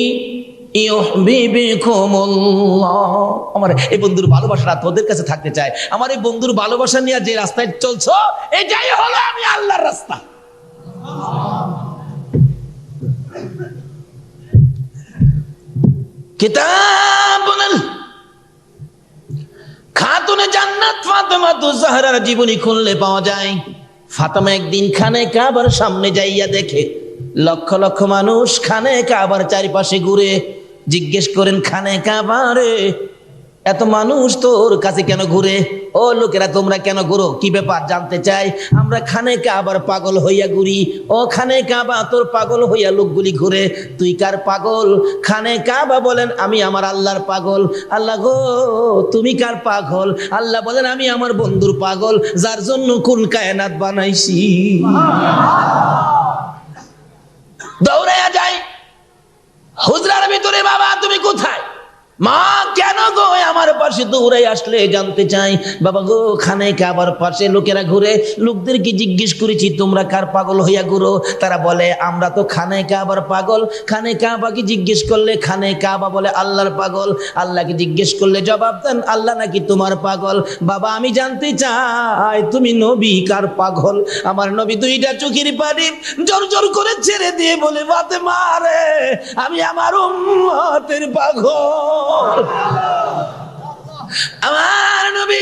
Speaker 1: ইউহিব্বুকুমুল্লাহ। আমার এই বন্ধুর ভালোবাসাটা তোদের কাছে থাকতে চায়। আমার এই বন্ধুর ভালোবাসা নিয়ে যে রাস্তায় চলছো, এটাই হলো আমি আল্লাহর রাস্তা। কিতাবুল খাতুনে জান্নাত ফাতেমা জাহরার জীবনী খুললে পাওয়া যায়। ফাতেমা একদিন খানে কাবার সামনে যাইয়া দেখে লক্ষ লক্ষ মানুষ খানে কাবার চারিপাশে ঘুরে। জিজ্ঞেস করেন খানে কাবারে এত মানুষ তোর কাছে কেন ঘুরে? ও লোকেরা তোমরা কেন ঘুরো? কি ব্যাপার জানতে চাই। আমরা খানে কাবার পাগল হইয়া ঘুরি। ও খানে কাবা তোর পাগল হইয়া লোকগুলি ঘুরে, তুই কার পাগল? খানে কাবা বলেন আমি আমার আল্লাহর পাগল। আল্লাহ গো তুমি কার পাগল? আল্লাহ বলেন আমি আমার বন্ধুর পাগল, যার জন্য কুল কায়নাত বানাইছি। দৌড়াইয়া যায় হুজরার ভিতরে, বাবা তুমি কোথায়? মা কেন গো আমার পাশে দৌড়াই আসলে? জানতে চাই বাবা গো খানে কাবার পাশে লোকেরা ঘুরে, লোকদেরকে জিজ্ঞেস করেছি তোমরা কার পাগল হইয়া ঘুরো? তারা বলে আমরা তো খানে কাবার পাগল। খানে কাবাকে জিজ্ঞেস করলে খানে কাবা বলে আল্লাহর পাগল। আল্লাহকে জিজ্ঞেস করলে জবাব দেন আল্লাহ নাকি তোমার পাগল। বাবা আমি জানতে চাই তুমি নবী কার পাগল? আমার নবী 2টা চোখের পানি জোর জোর করে ছেড়ে দিয়ে বলে ফাতেমা রে আমি আমার উম্মতের পাগল। আমার নবী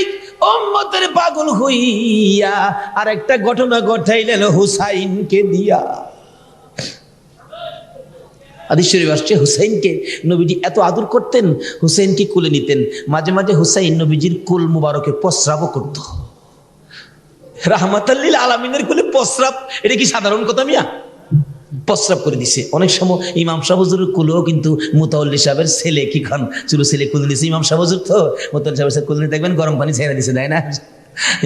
Speaker 1: উম্মতের পাগল হইয়া আরেকটা ঘটনা ঘটাইলেন হুসাইনকে দিয়া। হাদিস শরীফে আসছে হুসাইনকে নবীজি এত আদর করতেন, হুসাইনকে কোলে নিতেন। মাঝে মাঝে হুসাইন নবীজির কোল মুবারকে প্রস্রাবও করত। রাহমাতাল লিল আলামিনের কোলে প্রস্রাব, এটা কি সাধারণ কথা মিয়া? প্রস্রাব করে দিছে। অনেক সময় ইমাম সাহেব হুজুরের কুলেও কিন্তু মুতাওয়াল্লি সাহেবের ছেলে কি খান ছোট ছেলে কুলে দিছে। ইমাম সাহেব হুজুর তো মুতাওয়াল্লি সাহেবের কুলে দেখবেন গরম পানি ছেড়ে দিছে, তাই না?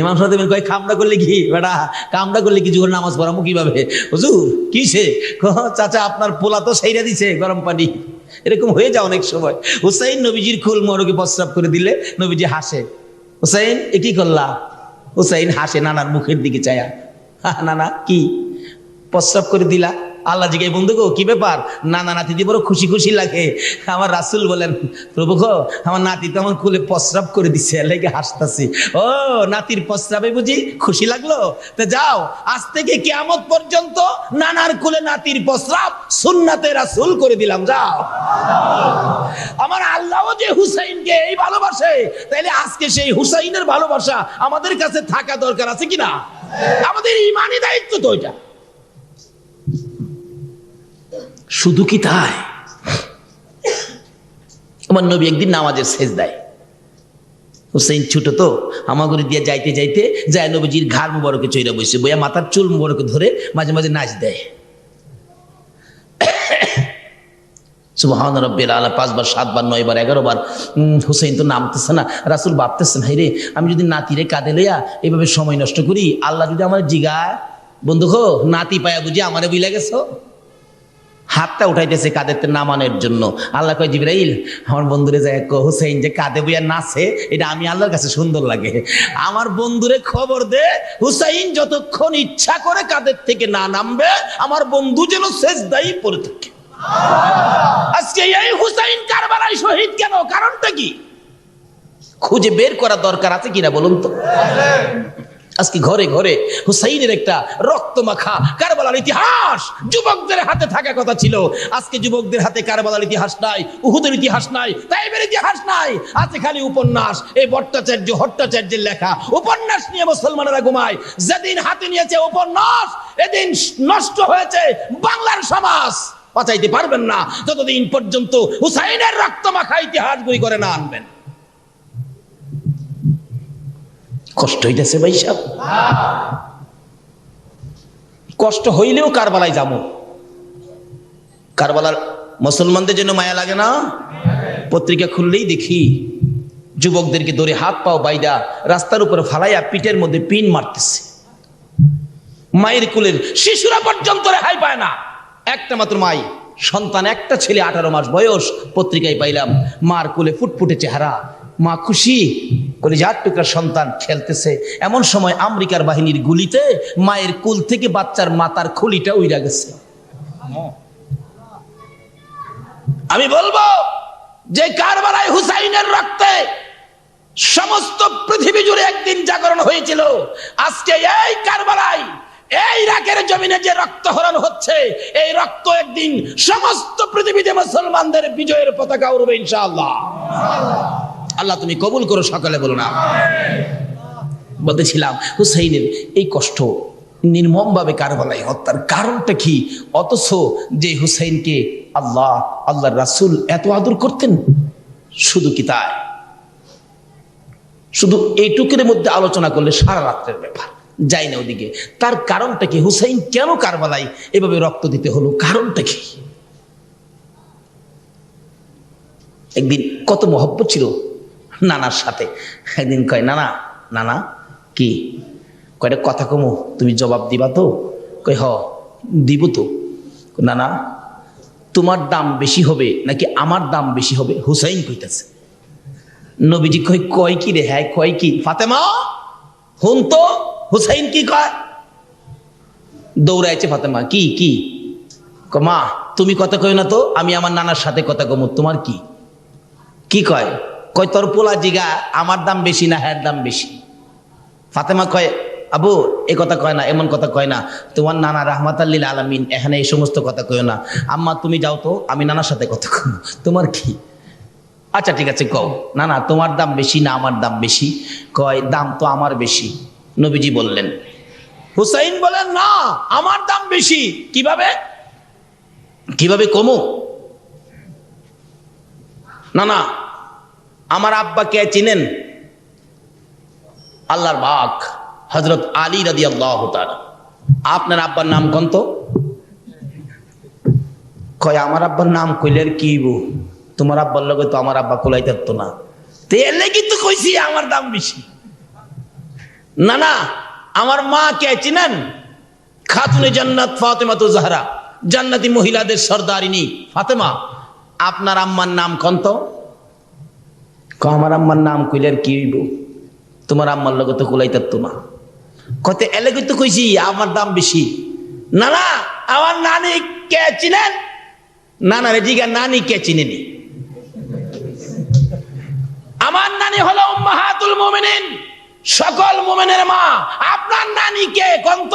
Speaker 1: ইমাম সাহেব কয় কামড়া করলে কি বেটা, কামড়া করলে কি জোহর নামাজ পড়ামু কিভাবে? হুজুর কিসে? চাচা আপনার পোলা তো সেইরা দিছে গরম পানি। এরকম হয়ে যায় অনেক সময়। হুসাইন নবীজির খুল মোরগে প্রস্রাব করে দিলে নবীজি হাসে, হুসাইন এ কি করলা? হুসাইন হাসে নানার মুখের দিকে চায়া, নানা কি প্রস্রাব করে দিলা? আল্লাহ জিগাই বন্ধু গো কি ব্যাপার? নানা নাতি দিয়ে বড় খুশি খুশি লাগে। আমার রাসূল বলেন, প্রভু গো আমার নাতি তো আমার কুলে প্রস্রাব করে দিছে, লেগে হাসতাছি। ও নাতির প্রস্রাবে বুঝি খুশি লাগলো? তো যাও, আজ থেকে কিয়ামত পর্যন্ত নানার কুলে নাতির প্রস্রাব সুন্নাতে রাসূল করে দিলাম, যাও। আমার আল্লাহও যে হুসাইনকে এই ভালোবাসে, তাইলে আজকে সেই হুসাইনের ভালোবাসা আমাদের কাছে থাকা দরকার আছে কিনা? আমাদের ঈমানি দায়িত্ব তো এটা। শুধু কি তাই, আমার নবী একদিন নামাজের সেজদায়, হুসাইন ছোট তো আমাগুরি দিয়ে যাইতে যাইতে যায় নবীজির ঘাড় মুবারকে চইরা বসে, বইয়া মাথার চুল মুবারকে ধরে মাঝে মাঝে নাচ দেয়, সুবহান রাব্বিল আলা 5 বার 7 বার 9 বার 11 বার। হুসাইন তো নামতেছে না, রাসূল ভাবতেছেন হাইরে আমি যদি নাতিরে কাঁধে লইয়া এইভাবে সময় নষ্ট করি, আল্লাহ যদি আমার জিগায় বন্ধু গো নাতি পায়া বুঝি আমারে বুইলা গেছো, হাতটা উঠাইতেছে কাঁধের নামানোর জন্য। আল্লাহ কয় জিবরাইল আমার বন্ধুরে যায় হুসাইন যে কাঁধে বইয়া নাচে, এটা আমি আল্লাহর কাছে সুন্দর লাগে, আমার বন্ধুরে খবর দে হুসাইন যতক্ষণ ইচ্ছা করে কাঁধের থেকে না নামবে আমার বন্ধু যেন সেজদাই পড়ে থাকে। আজকে এই হুসাইন কারবালায় শহীদ কেন, কারণটা কি খুঁজে বের করা দরকার আছে কিনা বলুন তো। আজকে ঘরে ঘরে হুসাইনের একটা রক্তমাখা কারবালার ইতিহাস যুবকদের হাতে থাকা কথা ছিল। আজকে যুবকদের হাতে কারবালার ইতিহাস নাই, উহুদের ইতিহাস নাই, তাইবের ইতিহাস নাই, আছে খালি উপন্যাস। এই ভট্টাচার্যের লেখা উপন্যাস নিয়ে মুসলমানেরা ঘুমায়। যেদিন হাতে নিয়েছে উপন্যাস, এদিন নষ্ট হয়েছে বাংলার সমাজ। বাঁচাইতে পারবেন না যতদিন পর্যন্ত হুসাইনের রক্তমাখা ইতিহাসগুলি করে না আনবেন। কষ্ট হইতেছে ভাই সাহেব, কষ্ট হইলেও কারবালায় যাবো। কারবালার মুসলমানদের জন্য মায়া লাগে না? পত্রিকা খুললেই দেখি যুবকদেরকে ধরে হাত পাও বাইদা রাস্তার উপরে ফালাইয়া পিঠের মধ্যে পিন মারতেছে। মায়ের কুলের শিশুরা পর্যন্ত রেহাই পায় না। একটা মাত্র মাই সন্তান, একটা ছেলে 18 মাস বয়স, পত্রিকায় পাইলাম মার কুলে ফুটফুটে চেহারা, মা খুশি করে, যার টুকরা সন্তান খেলতেছে। এমন সময় আমেরিকার বাহিনীর গুলিতে মায়ের কুল থেকে বাচ্চার মাথার খুলিটা উইরা গেছে। আমি বলবো যে কারবালায় হুসাইনের রক্তে সমস্ত পৃথিবী জুড়ে একদিন জাগরণ হয়েছিল। আজকে এই কারবালায় এই ইরাকের জমিনে যে রক্ত হরণ হচ্ছে, এই রক্ত একদিন সমস্ত পৃথিবীতে মুসলমানদের বিজয়ের পতাকা উড়বে ইনশাআল্লাহ। আল্লাহ তুমি কবুল করো, সকালে বলো না। বলতেছিলাম হুসাইনের এই কষ্ট, নির্মমভাবে কারবালায় হত্যার কারণটা কি? অথচ যে হুসাইনকে আল্লাহর রাসূল এত আদর করতেন, শুধু কি তাই? শুধু এইটুকুর মধ্যে আলোচনা করলে সারা রাত্রের ব্যাপার, যাই না ওদিকে। তার কারণটা কি? হুসাইন কেন কারবালায় এভাবে রক্ত দিতে হলো, কারণটা কি? একদিন কত মহব্বত ছিল নানার সাথে। একদিন কয় নানা কি কয়টা কথা কমো, তুমি জবাব দিবা তো? কয় হ দিব তো। নানা তোমার দাম বেশি হবে নাকি আমার দাম বেশি হবে? হুসাইন কইতেছে। নবীজি কয় কি রে? হ্যাঁ কয় কি? ফাতেমা হুন তো হুসাইন কি কয়? দৌড়াইছে ফাতেমা, কি মা তুমি কথা কই না তো, আমি আমার নানার সাথে কথা কমো, তোমার কি কয়? কয় তোর পোলা জিগা আমার দাম বেশি না হ্যার দাম বেশি। ফাতেমা কয় আবু এ কথা কয় না, এমন কথা কয় না, তোমার নানা রাহমাতাল লিল আলামিন, এখানে এই সমস্ত কথা কয় না। আম্মা তুমি যাও তো, আমি নানার সাথে কথা কমো, তোমার কি? আচ্ছা ঠিক আছে কও। না তোমার দাম বেশি না আমার দাম বেশি? কয় দাম তো আমার বেশি। নবীজি বললেন, হুসাইন বলেন না আমার দাম বেশি। কিভাবে কমো? না আমার আব্বাকে চিনেন? আল্লাহর বাক হযরত আলী রাদিয়াল্লাহু তাআলা। আপনার আব্বার নাম কোন তো? কয় আমার আব্বার নাম কইলের কি বউ, তোমার আব্বার লগে তো আমার আব্বা কোলাইতে পারতো না, তে এর লাগি তো কইছি আমার দাম বেশি। না না, আমার মা কে চিনেন? খাতুনে জান্নাত ফাতেমা তো জাহরা, জান্নাতি মহিলাদের সর্দারিনী ফাতেমা। আপনার আম্মার নাম কন্ত? আমার আম্মার নাম কইলের কি হইব? তোমার আম্মার লগে তো কুলাইতার তো না। কত এলাকে তো কইছি আমার দাম বেশি। না না, আমার নানি কে চিনেন? নানা রে জিগা নানি কে চিনেনি? আমার নানি হলো উম্মাহাতুল মুমিনিন, সকল মুমিনের মা। আপনার নানি কে কন্ত?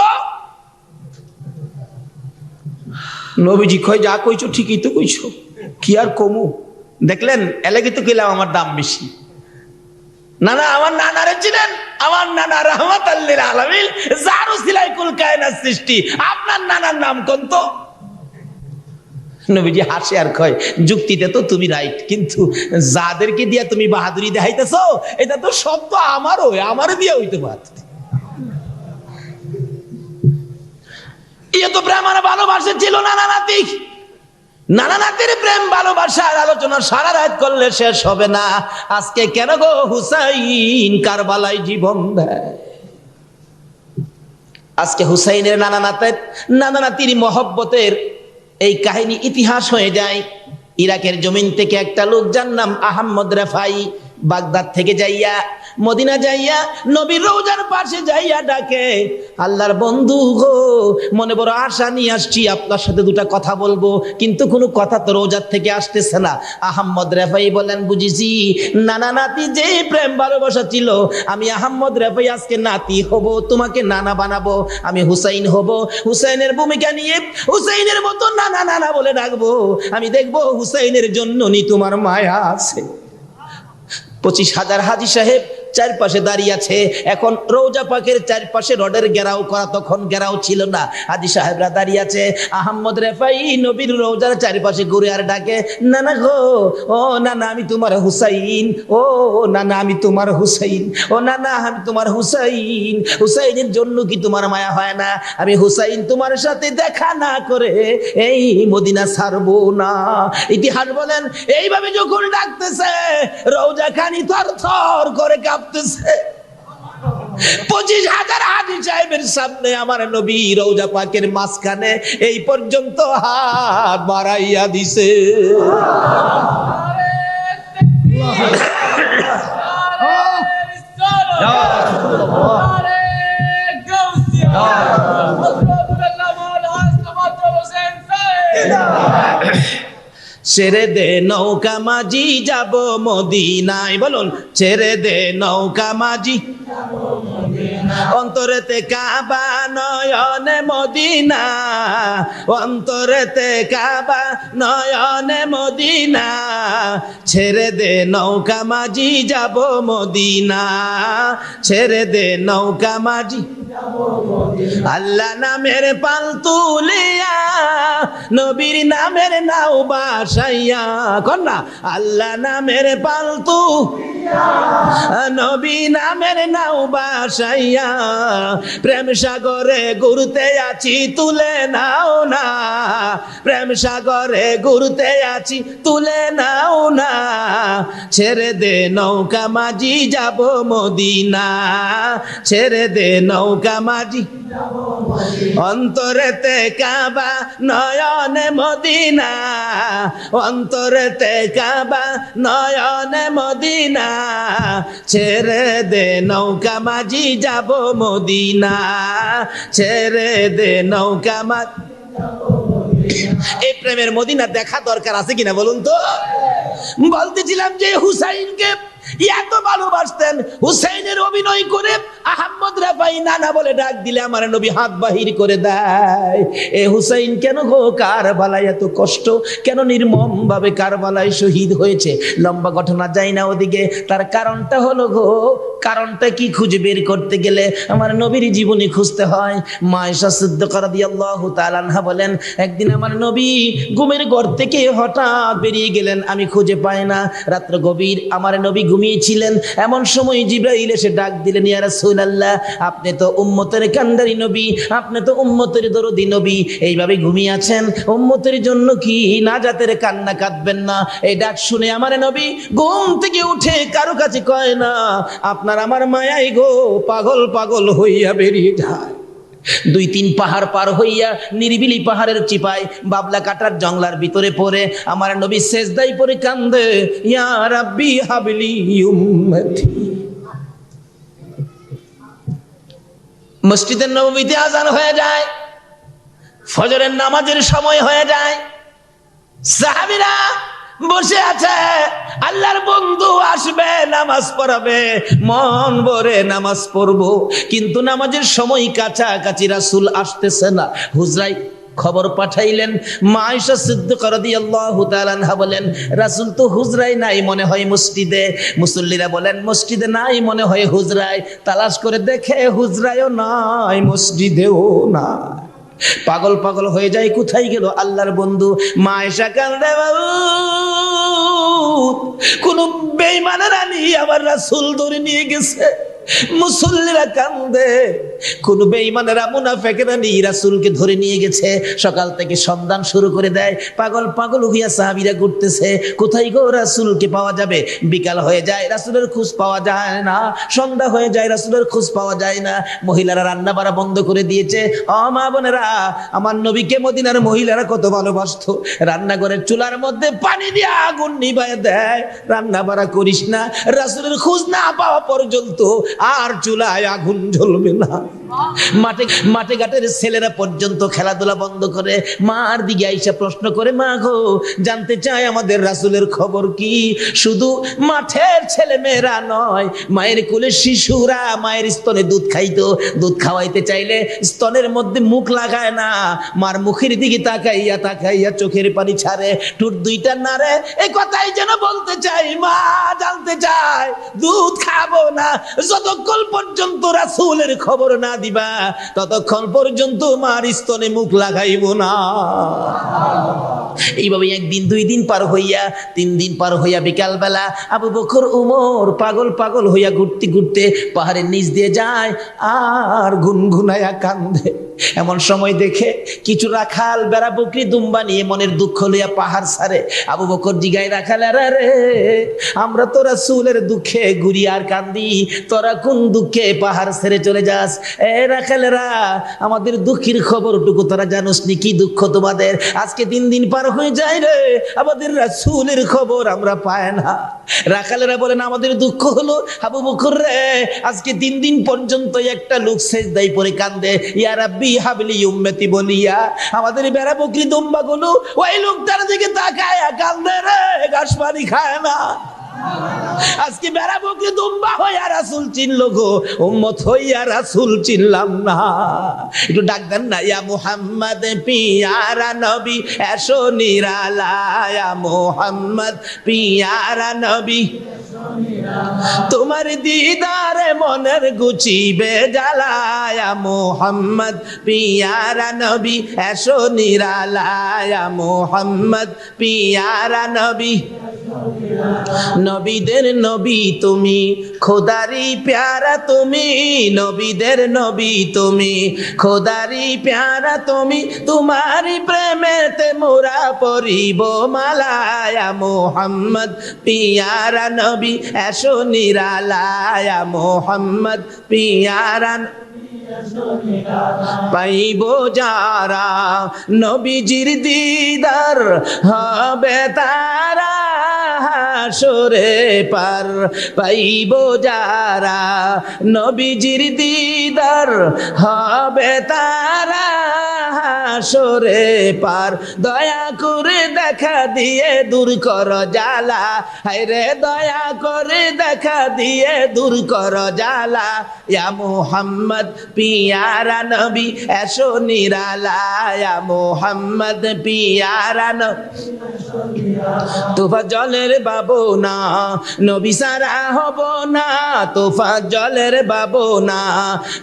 Speaker 1: নবীজি কয় যা কইছো ঠিকই তো কইছো, কি আর কমু? দেখলেন এলাকে তো কইলাম আমার দাম বেশি। না না, আমার নানারে চিনেন? আমার নানা রাহমাতাল লিল আলামিন, যার উসিলায় কুল কায়নাত সৃষ্টি। আপনার নানার নাম কন্ত? নবীজি হাসে আর কয় যুক্তিতে তো তুমি রাইট, কিন্তু যাদেরকে দিয়া তুমি বাহাদুরি দেখাইতেছো এটা তো সব তো আমারও দিয়া হইতে পারে। ইয়ে তো প্রেম আর ভালোবাসা ছিল নানা নাতি। নানা নাতির প্রেম ভালোবাসার আলোচনা সারা রাত করলে শেষ হবে না। আজকে কেন গো হুসাইন কারবালায় জীবন দেয়? আজকে হুসাইনের নানা নাতির মহব্বতের এই কাহিনী ইতিহাস হয়ে যায়। ইরাকের জমিন থেকে একটা লোক যার নাম আহমদ রেফাই, বাগদাদ থেকে যাইয়া মদিনা যাইয়া নবীর রওজার পাশে যাইয়া ডাকে, আল্লাহর বন্ধু গো, মনে বড় আশা নিয়ে আসছি, আপনার সাথে দুটা কথা বলবো, কিন্তু কোনো কথা তো রওজার থেকে আসতেছে না। আহমদ রেফাই বলেন, বুঝেছি, নানা নাতি যে প্রেম ভালোবাসা ছিল, আমি আহমদ রেফাই আজকে নাতি হব, তোমাকে নানা বানাবো, আমি হুসাইন হব, হুসাইনের ভূমিকা নিয়ে হুসাইনের মতো নানা নানা বলে ডাকবো, আমি দেখবো হুসাইনের জন্য নি তোমার মায়া আছে। 25,000 হাজী সাহেব চারপাশে দাঁড়িয়ে আছে। এখন রওজা পাকের চারপাশে রডের ঘেরাও করা, তখন ঘেরাও ছিল না। হাজী সাহেবরা দাঁড়িয়ে আছে। আহমদ রেফাই নবীর রওজার চারপাশে ঘুরে আর ডাকে, নানা গো, ও নানা আমি তোমার হুসাইন, ও নানা আমি তোমার হুসাইন, ও নানা আমি তোমার হুসাইন, হুসাইনের জন্য কি তোমার মায়া হয় না? আমি হুসাইন তোমার সাথে দেখা না করে এই মদিনা ছাড়বো না। ইতিহাস বলেন এইভাবে যখন ডাকতেছে রওজা খানি থর থর করে কাঁপতেছে। 25,000 হাজী সাহেবের সামনে আমার নবী রওজা পাকের মাঝখানে এই পর্যন্ত হাত বাড়াইয়া দিছে। ছেড়ে দে নৌকা মাঝি যাব মদিনায়, বলুন ছেড়ে দে নৌকা মাঝি, অন্তরেতে কাবা নয়নে মদিনা, অন্তরেতে কাবা নয়নে মদিনা, ছেড়ে দে নৌকা মাঝি যাব মদিনা, ছেড়ে দে নৌকা মাঝি। আল্লাহ নামের পাল তুলিয়া নবীর নামের নাও বাসাইয়া, কন্যা আল্লাহ নামের পাল তু নবী নামের নাও বাসাইয়া, প্রেম সাগরে ঘুরতে আছি তুলে নাও না, প্রেম সাগরে ঘুরতে আছি তুলে নাও না, ছেড়ে দে নৌকা মাঝি যাব মদিনা, ছেড়ে দে নৌকা মাঝি, অন্তরেতে কাবা নয়নে মদিনা, অন্তরেতে কাবা নয়নে মদিনা, ছেড়ে দে নৌকা মাঝি যাব মদিনা, ছেড়ে দে নৌকা মাঝি। এই প্রেমের মদিনা দেখা দরকার আছে কিনা বলুন তো? বলতেছিলাম যে হুসাইনকে এত ভালোবাসতেন, হুসাইনের অভিনয় করে আহমদ রেফাই নানা বলে ডাক দিলে আমার নবী হাত বাহির করে দেয়। এ হুসাইন কেন গো কারবালায় এত কষ্ট, কেন নির্মম ভাবে কারবালায় শহীদ হয়েছে? লম্বা ঘটনা যাই না ওদিকে, তার কারণটা হলো গো, কারণটা কি খুঁজে বের করতে গেলে আমার নবীর জীবনী খুঁজতে হয়। মা আয়েশা সিদ্দিকা রাদিয়াল্লাহু তাআলা আনহা বলেন, একদিন আমার নবী ঘুমের ঘর থেকে হঠাৎ বেরিয়ে গেলেন, আমি খুঁজে পাই না। রাত্র গভীর, আমার নবী ঘুমিয়েছিলেন। এমন সময় জিবরাইল এসে ডাক দিলেন, ইয়া রাসূলুল্লাহ, আপনি তো উম্মতের কান্ডারি নবী, আপনি তো উম্মতের দরদি নবী, এইভাবে ঘুমিয়ে আছেন, উম্মতের জন্য কি নাজাতের কান্না কাঁদবেন না? এই ডাক শুনে আমার নবী ঘুম থেকে উঠে কারো কাছে কয় না, আপনার আমার মায়াই গো পাগল পাগল হইয়া বেরিয়ে যায়। 2-3 পাহাড় পার হইয়া নিরিবিলি পাহাড়ের চিপায় বাবলা কাটার জঙ্গলার ভিতরে পড়ে আমার নবী সেজদায় পড়ে কান্দে, ইয়া রাব্বি হাবলি উম্মতি। মসজিদের নববীতে আজান হয়ে যায়, ফজরের নামাজের সময় হয়ে যায়, সাহাবীরা বসে আছে, আল্লাহর বন্ধু আসবে নামাজ পড়াবে, মন ভরে নামাজ পড়বো, কিন্তু নামাজের সময় কাছাকাছি রাসূল আসতেছে না। হুজরাই খবর পাঠাইলেন, মা আয়েশা সিদ্দিকা রাদিয়াল্লাহু তাআলা আনহা বলেন, রাসূল তো হুজরাই নাই, মনে হয় মসজিদে। মুসল্লিরা বলেন, মসজিদে নাই, মনে হয় হুজরায়। তালাশ করে দেখে হুজরায়ও নাই, মসজিদেও নাই। পাগল পাগল হয়ে যায়, কোথায় গেল আল্লাহর বন্ধু? মা আয়েশা কান্দে, কোন বেঈমানের আনি আমার রাসূল ধরে নিয়ে গেছে। মুসল্লিরা কান্দে, কোন বেঈমানেরা মুনাফিকেরা নিয়ে রাসূলকে ধরে নিয়ে গেছে। সকাল থেকে সন্ধান শুরু করে দেয়, পাগল পাগল হইয়া সাহাবীরা ঘুরতেছে, কোথায় গো রাসূলকে পাওয়া যাবে। বিকাল হয়ে যায়, রাসূলের খোঁজ পাওয়া যায় না। সন্ধ্যা হয়ে যায়, রাসূলের খোঁজ পাওয়া যায় না। মহিলারা রান্না বাড়া বন্ধ করে দিয়েছে। ও মা বোনেরা, আমার নবীকে মদিনার মহিলারা কত ভালোবাসতো। রান্নাঘরের চুলার মধ্যে পানি দিয়ে আগুন নিভায় দেয়, রান্না বাড়া করিস না, রাসূলের খোঁজ না পাওয়া পর্যন্ত আর চুলায় আগুন জ্বলবে না। মাঠে ঘাটের ছেলেরা পর্যন্ত খেলাধুলা বন্ধ করে মার দিকে আইসা প্রশ্ন করে, মা গো, জানতে চায় আমাদের রাসূলের খবর কি? শুধু মাঠের ছেলে মেয়েরা নয়, মায়ের কোলে শিশুরা মায়ের স্তনে দুধ খাইতো, দুধ খাওয়াইতে চাইলে স্তনের মধ্যে মুখ লাগায় না, মার মুখের দিকে তাকাইয়া তাকাইয়া চোখের পানি ছাড়ে, ঠোঁট দুইটা নাড়ে। এই কথাই যেন বলতে চাই, মা জানতে চায় দুধ খাবো না, যতক্ষণ পর্যন্ত রাসূলের খবর না দিবা ততক্ষণ পর্যন্ত মার স্তনে মুখ লাগাইব না। এইভাবে 1 দিন 2 দিন পার হইয়া 3 দিন পার হইয়া বিকাল বেলা আবু বকর উমর পাগল পাগল হইয়া ঘুরতে ঘুরতে পাহাড়ের নিচ দিয়ে যায় আর গুনগুনায়া কান্দে। এমন সময় দেখে কিছু রাখাল বেড়া বকরি দুম্বা নিয়ে মনের দুঃখ লইয়া পাহাড় ছাড়ে। আবু বকর জিগায়, রাখাল রে, আমরা তো রাসূলের দুঃখে ঘুরি আর কান্দি, তোরা কোন দুঃখে পাহাড় ছেড়ে চলে যাস? এ রাখালেরা, আমাদের দুঃখের খবরটুকু তোরা জানোস নি? কি দুঃখ তোমাদের? আজকে 3 দিন পার হয়ে যায় রে, আমাদের রাসূলের খবর আমরা পাই না। রাখালেরা বলেন, আমাদের দুঃখ হলো আবু বকর রে, আজকে 3 দিন পর্যন্ত একটা লোক সেজদায় পড়ে কান্দে, ইয়া রাব্বি হাবলি উম্মতি বলিয়া। আমাদের বেড়া বকরি দুম্বা গুলো ওই লোকটার দিকে তাকায় কান্দে রে, ঘাস পানি খায় না। আজকে বেড়া বকরি দুম্বা হইয়া রাসূল চিনল গো, উম্মত হইয়া রাসূল চিনলাম না। একটু ডাক দেন না, ইয়া মুহাম্মদ পিয়ারা নবী এসো নিরালায়, ইয়া মুহাম্মদ পিয়ারা নবী তোমার দিদারে মনের গুচিবে জ্বালায়, মুহাম্মদ পিয়ারা নবী এসো নিরালায়, মুহাম্মদ পিয়ারা নবী। নবীদের নবী তুমি, খোদারি প্যারা তুমি, নবীদের নবী তুমি, খোদারি প্যারা তুমি, তোমারি প্রেমেতে মোরা পরিব মালায়, মুহাম্মদ পিয়ারা নবী এসো নিরালায়, মুহাম্মদ পিয়ারা। পাইব যারা নবীজির দিদার, হবে তারা হাসরে পার। পাইব যারা নবীজির দিদার, হবে তারা হাসরে পার। দয়া করে দেখা দিয়ে দূর কর জ্বালা, হায়রে দয়া করে দেখা দিয়ে দূর কর জ্বালা, ইয়া মুহাম্মদ পিয়ারা নবী এসো নিরালায়, ইয়া মুহাম্মদ পিয়ারা নবী। তোফা জলের বাবো না, নবী সারা হব না, তোফা জলের বাবো না,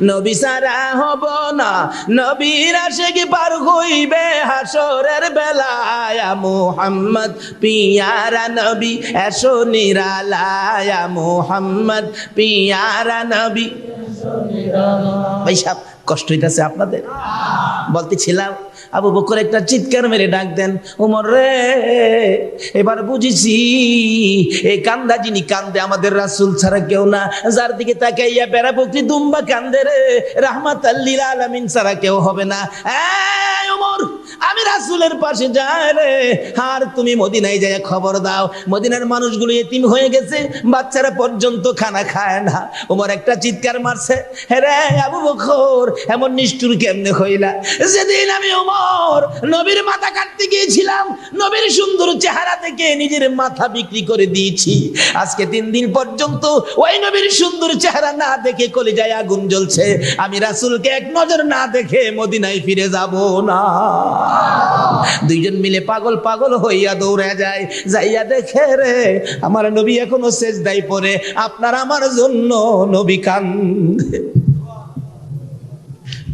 Speaker 1: নবী সারা হব না। নবীর আশিক পার হইবে হাসরের বেলায় মুহাম্মদ পিয়ারা নবী এসো নিরালায় মুহাম্মদ পিয়ারা নবী। ভাই সাহেব কষ্ট হইতেছে আপনাদের? বলতেছিলাম আবু বকর একটা চিৎকার মেরে ডাক দেন, ওমর রে এবার বুঝেছি এই কান্দা যিনি কান্দে আমাদের রাসূল ছাড়া কেউ না, যার দিকে তাকাইয়া বেড়া বকরি দুম্বা কান্দে রে রাহমাতাল লিল আলামিন ছাড়া কেউ হবে না। এই ওমর আমি রাসূলের পাশে যাই রে, আর তুমি মদিনায় যায় খবর দাও মদিনার মানুষগুলো এতিম হয়ে গেছে, বাচ্চারা পর্যন্ত খানা খায় না। ওমর একটা চিৎকার মারছে, হে রে আবু বকর এমন নিষ্ঠুর কেমনে হইলা? যেদিন আমি ওমর নবীর মাথা কাটতে গিয়েছিলাম, নবীর সুন্দর চেহারা থেকে নিজের মাথা বিক্রি করে দিয়েছি, আজকে 3 দিন পর্যন্ত ওই নবীর সুন্দর চেহারা না দেখে কলিজায় আগুন জ্বলছে। আমি রাসূলকে এক নজর না দেখে মদিনায় ফিরে যাব না। দুইজন মিলে পাগল পাগল হইয়া দৌড়ে যায়, যাইয়া দেখে রে আমার নবী এখনো সেজদায় পড়ে, আপনার আমার জন্য নবী কান্দে।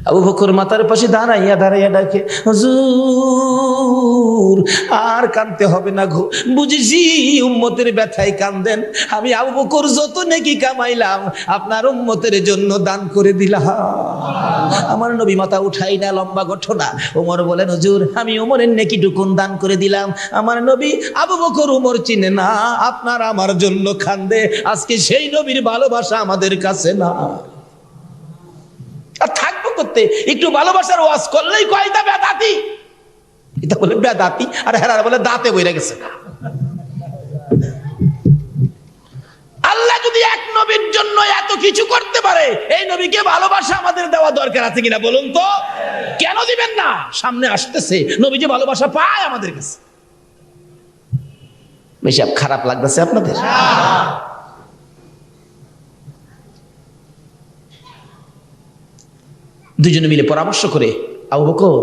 Speaker 1: আবু বকর মাথার পাশে দাঁড়াইয়া ডাকে, হুজুর আর কাঁদতে হবে না গো, বুঝেছি উম্মতের ব্যথায় কান্দেন, আমি আবু বকর যত নেকি কামাইলাম আপনার উম্মতের জন্য দান করে দিলাম। আমার নবী মাথা উঠাই না, লম্বা ঘটনা। ওমর বলেন, হুজুর আমি ওমরের নেকিটুকুন দান করে দিলাম, আমার নবী আবু বকর উমর চিনে না, আপনার আমার জন্য কান্দে, আজকে সেই নবীর ভালোবাসা আমাদের কাছে না। আর থাকবো করতে একটু ভালোবাসার ওয়াজ করলেই কয়টা বেদাতি, এটা বলে বেদাতি, আর হেরার বলে দাঁতে বইরা গেছে। আল্লাহ যদি এক নবীর জন্য এত কিছু করতে পারে, এই নবীকে ভালোবাসা আমাদের দেওয়া দরকার আছে কিনা বলুন তো? কেন দিবেন না? সামনে আসতেছে নবী যে ভালোবাসা পায় আমাদের কাছে। বেশি খারাপ লাগতেছে আপনাদের? দুজনে মিলে পরামর্শ করে আবু বকর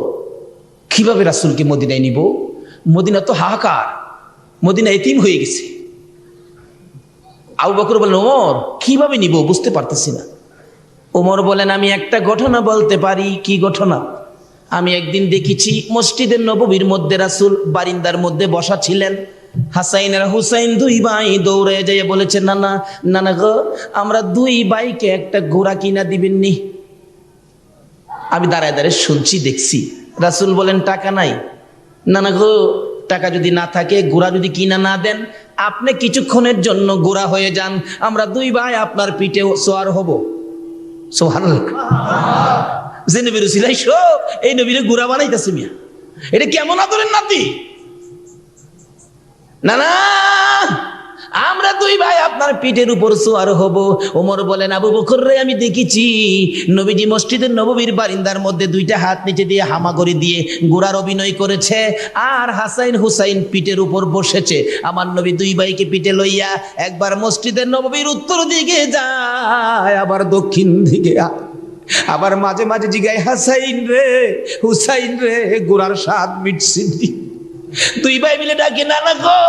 Speaker 1: কিভাবে রাসূলকে মদিনায় নিব, মদিনা তো হাহাকার, মদিনা এতিম হয়ে গেছে। আবু বকর বললেন, ওমর কিভাবে নিব বুঝতে পারতেছি না। ওমর বলেন, আমি একটা ঘটনা বলতে পারি। কি ঘটনা? আমি একদিন দেখেছি মসজিদের নববীর মধ্যে রাসূল বারিন্দার মধ্যে বসা ছিলেন, হাসাইন আর হুসাইন 2 ভাই দৌড়ে যেয়ে বলেছে, নানা নানা গো আমরা 2 ভাইকে একটা ঘোড়া কিনা দিবেননি? আমি দাঁড়ায় দাঁড়ায় শুনছি দেখছি। রাসূল বলেন, টাকা নাই? নানা গো টাকা যদি না থাকে, ঘোড়া যদি কিনা না দেন, আপনি কিছুক্ষণের জন্য ঘোড়া হয়ে যান, আমরা 2 ভাই আপনার পিঠে সওয়ার হব। সুবহানাল্লাহ। যে নবীর উসিলাই সব এই নবীরে ঘোড়া বানাইতেছে মিয়া, এটা কেমন আদরের নাতি? না না আমরা 2 ভাই আপনার পিঠের উপর সওয়ার হব। ওমর বলেন, আবু বকর রে আমি দেখেছি নবীজি মসজিদের নববীর বারিন্দার মধ্যে 2টা হাত নিচে দিয়ে হামাগুড়ি দিয়ে ঘোড়ার অভিনয় করেছে, আর হাসাইন হুসাইন পিঠের উপর বসেছে। আমার নবী 2 ভাইকে পিঠে লইয়া একবার মসজিদের নববীর উত্তর দিকে যায়, আবার দক্ষিণ দিকে, আবার মাঝে মাঝে জিগায়, হাসাইন রে হুসাইন রে ঘোড়ার স্বাদ মিটছে। 2 ভাই মিলে ডাকে, নানা গো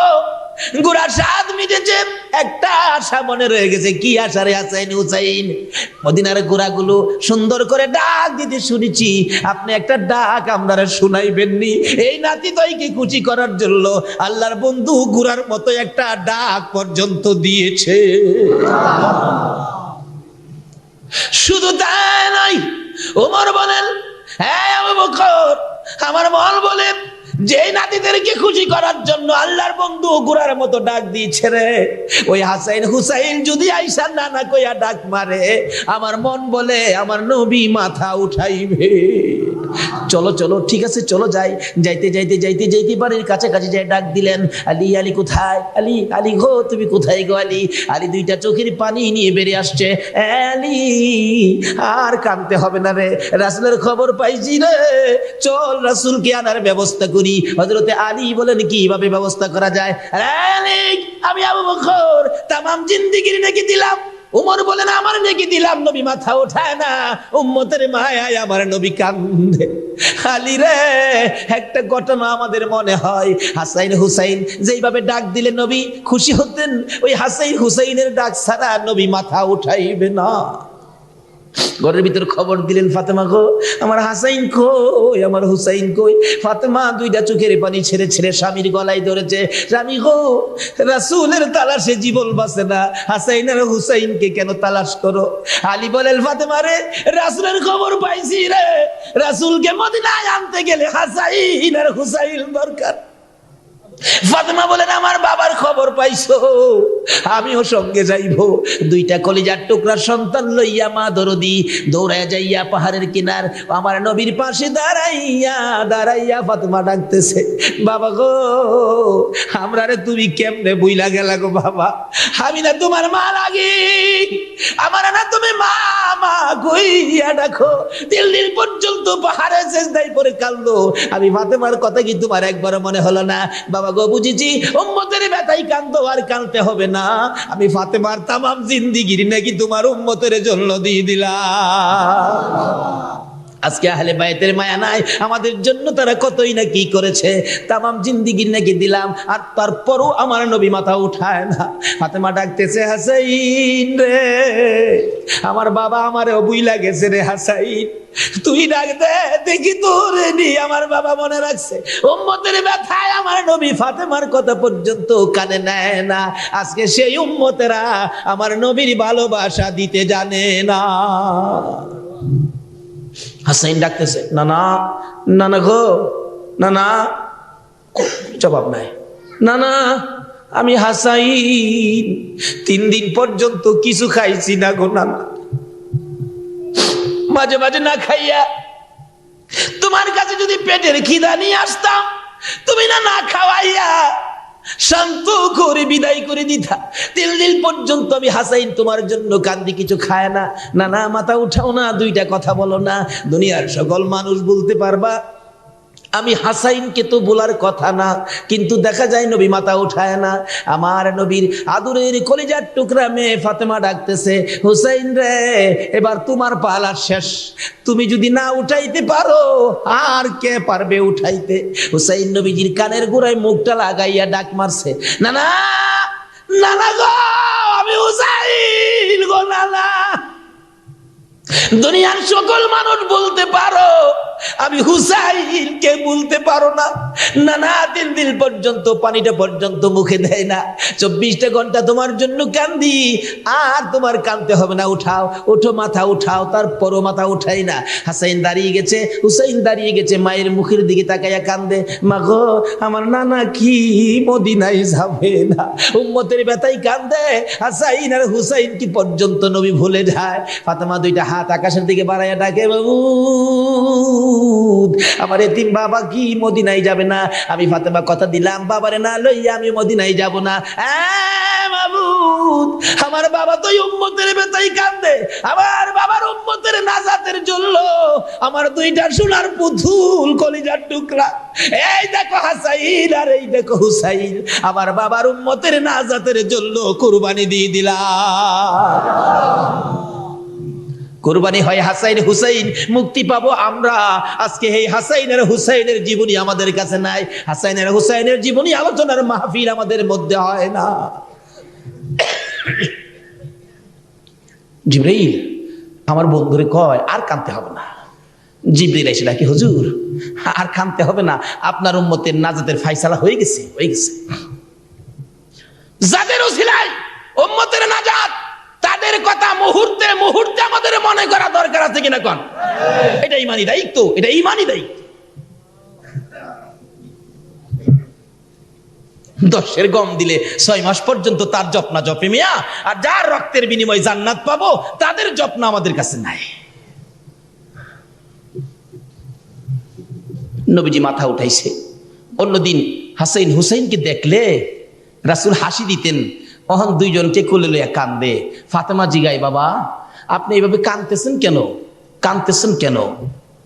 Speaker 1: ঘোড়ার স্বাদ মিটেছে, একটা আশা মনে রয়ে গেছে। কি আশা রে হাসাইন হুসাইন? মদিনার ঘোড়াগুলো সুন্দর করে ডাক দিতে শুনেছি, আপনি একটা ডাক আপনারা শুনাইবেননি? এই নাতি দইকে খুশি করার জন্য আল্লাহর বন্ধু ঘোড়ার মতো একটা ডাক পর্যন্ত দিয়েছে। শুধু তাই নয়, ওমর বলেন, হ্যাঁ আবু বকর আমার মন বলে যে নাতিদেরকে খুশি করার জন্য আল্লাহর বন্ধু ঘোড়ার মতো ডাক দিয়েছে রে, ওই হাসাইন হুসাইন যদি আইসা নানা কইয়া ডাক মারে, আমার মন বলে আমার নবী মাথা উঠাইবে। চলো চলো ঠিক আছে চলো যাই। যাইতে যাইতে যাইতে যাইতে বাড়ির কাছাকাছি যাই ডাক দিলেন, আলী আলী কোথায়? আলী আলী গো তুমি কোথায় গো? আলী আলী 2টা চোখের পানি নিয়ে বেরিয়ে আসছে। আলী আর কাঁদতে হবে না রে, রাসূলের খবর পাইছি রে, চল রাসূলকে আনার ব্যবস্থা করি। হযরতে আলী বলেন, কিভাবে ব্যবস্থা করা যায়? আলী আমি আবু বকর তামাম জিন্দেগির নেকি দিলাম। ওমর বলেন, আমার নেকি দিলাম, নবী মাথা ওঠায় না, উম্মতের মায়ায় আমার নবী কান্দে। আলী রে একটা ঘটনা আমাদের মনে হয়, হাসাইন হুসাইন যেইভাবে ডাক দিলে নবী খুশি হতেন, ওই হাসাইন হুসাইনের ডাক ছাড়া নবী মাথা উঠাইবে না। ঘরের ভিতর খবর দিলেন, ফাতেমা গো, আমার হাসাইন কই, আমার হুসাইন কই? ফাতেমা দুইটা চোখের পানি ছেড়ে ছেড়ে স্বামীর গলায় ধরেছে, স্বামী গো, রাসূলের তালাশে জীবন বাঁচে না, হাসাইন আর হুসাইনকে কেন তালাশ করো? আলী বলেন, ফাতেমা রে, রাসূলের খবর পাইছি রে, রাসূলকে মদিনায় আনতে গেলে হাসাইন আর হুসাইন দরকার। ফাতেমা বলেন, আমার বাবার খবর পাইছো, আমিও সঙ্গে যাইবো। দুইটা কলিজার টুকরা সন্তান লইয়া মা দরদি দৌড়ায় যাইয়া পাহাড়ের কিনার আমার নবীর পাশে দাঁড়াইয়া ফাতেমা ডাকতেছে, বাবা গো, আমরা রে তুমি কেমনে বুইলা গেলা গো বাবা, আমি না তোমার মা লাগি, আমার না তুমি মা মা কইয়া ডাকো। 3 দিন পর্যন্ত পাহাড়ে সেজদায় পড়ে কাঁদলো। আমি ফাতেমার কথা কি তোমার একবার মনে হলো না? বাবা গো, বুঝেছি, উম্মতের ব্যথায় কাঁদো, আর কাঁদতে হবে না। আমি ফাতেমার তামাম জিন্দিগির নাকি তোমার উম্মতের জন্য দিয়ে দিলাম। আজকে আহলে বাইতের মায়া নাই আমাদের জন্য, তারা কতই না কি করেছে, তামাম জিন্দিগির নাকি দিলাম, আর তারপরও আমার নবী মাথা উঠায় না। ফাতেমা ডাকতেছে, হাসাইন রে, আমার বাবা আমারে বুইলা গেছে রে, হাসাইন তুই ডাক দে দেখি তোরে নি আমার বাবা মনে রাখছে। উম্মতের ব্যথায় আমার নবী ফাতেমার কথা পর্যন্ত কানে নেয় না। আজকে সেই উম্মতেরা আমার নবীর ভালোবাসা দিতে জানে না। হাসাইন ডাকতেছে, নানা নানা গো, নানা, জবাব নাই। নানা, আমি হাসাইন 3 দিন পর্যন্ত কিছু খাইছি না গো নানা, মাঝে মাঝে না খাইয়া তোমার কাছে যদি পেটের খিদা নিয়ে আসতাম, তুমি না না খাওয়াইয়া শান্ত করে বিদায় করে দিতা। 3 দিন পর্যন্ত আমি হাসাইন তোমার জন্য কান্দি, কিছু খায় না। নানা মাথা উঠাও না, দুইটা কথা বলো না, দুনিয়ার সকল মানুষ বলতে পারবা আমি হাসাইনকে তো বলার কথা না, কিন্তু দেখা যায় নবী মাথা উঠায় না। আমার নবীর আদরের কলিজার টুকরা মেয়ে ফাতেমা ডাকতেছে, হুসাইন রে, এবার তোমার পালা শেষ, তুমি যদি না উঠাইতে পারো আর কে পারবে উঠাইতে? হুসাইন নবীজির কানের গোড়ায় মুখটা লাগাইয়া ডাক মারছে, নানা নানা গো, আমি হুসাইন গো নানা। দুনিয়ার সকল মানুষ বলতে পারো, আমি হুসাইনকে বলতে পারো না। নানা 3 দিন পর্যন্ত পানিটা পর্যন্ত মুখে দেয় না। 24টা ঘন্টা তোমার জন্য কান্দি, আর তোমার কাঁদতে হবে না, উঠাও, ওঠো, মাথা উঠাও। তারপরও মাথা উঠাই না। হাসাইন দাঁড়িয়ে গেছে, হুসাইন দাঁড়িয়ে গেছে, মায়ের মুখের দিকে তাকাইয়া কান্দে, মা গো, আমার নানা কি মদিনায় যাবে না? উম্মতের ব্যথায় কান্দে হাসাইন আর হুসাইন কি পর্যন্ত নবী ভুলে যায়। ফাতেমা দুইটা হাত আকাশের দিকে বাড়াইয়া ডাকে, বাবু, আমার এতিম বাবা কি মদিনায় যাবে না? আমি ফাতেমা কথা দিলাম, বাবারে না লইয়া আমি মদিনায় যাব না। মাবুদ, আমার বাবা তো উম্মতের ব্যথায় কান্দে, আমার বাবার উম্মতের নাজাতের জন্য আমার 2টা সোনার পুতুল কলিজার টুকরা, এই দেখো হাসাইন আর এই দেখো হুসাইন, আমার বাবার উম্মতের নাজাতের জন্য কুরবানি দিয়ে দিলাম। কুরবানি হয় হাসাইন হুসাইন, মুক্তি পাবো আমরা। আজকে এই হাসাইন আর হুসাইনের জীবনী আমাদের কাছে নাই, হাসাইন আর হুসাইনের জীবনী আলোচনার মাহফিল আমাদের মধ্যে হয় না। জিবরাইল আমার বন্ধুরে কয়, আর কাঁদতে হবে না। জিবরাইল এসে ডাকে, হুজুর আর কাঁদতে হবে না, আপনার উম্মতের নাজাতের ফায়সালা হয়ে গেছে, হয়ে গেছে। যাদের ওসিলায় উম্মতের নাজাত, তাদের কথা মুহূর্তে মুহূর্তে আমাদের মনে করা দরকার আছে কিনা কোন? এটা ইমানি দায়িত্ব, এটা ইমানি দায়িত্ব। 10 গম দিলে 6 মাস পর্যন্ত তার জপনা জপে মিয়া, আর যার রক্তের বিনিময়ে জান্নাত পাবো তাদের জপনা আমাদের কাছে নাই। নবীজি মাথা উঠাইছে। অন্যদিন হাসাইন হুসাইনকে দেখলে রাসূল হাসি দিতেন, অহন 2 জনকে কোলে লইয়া কান্দে। ফাতেমা জিগায়, বাবা আপনি এইভাবে কাঁদতেছেন কেন, কাঁদতেছেন কেন?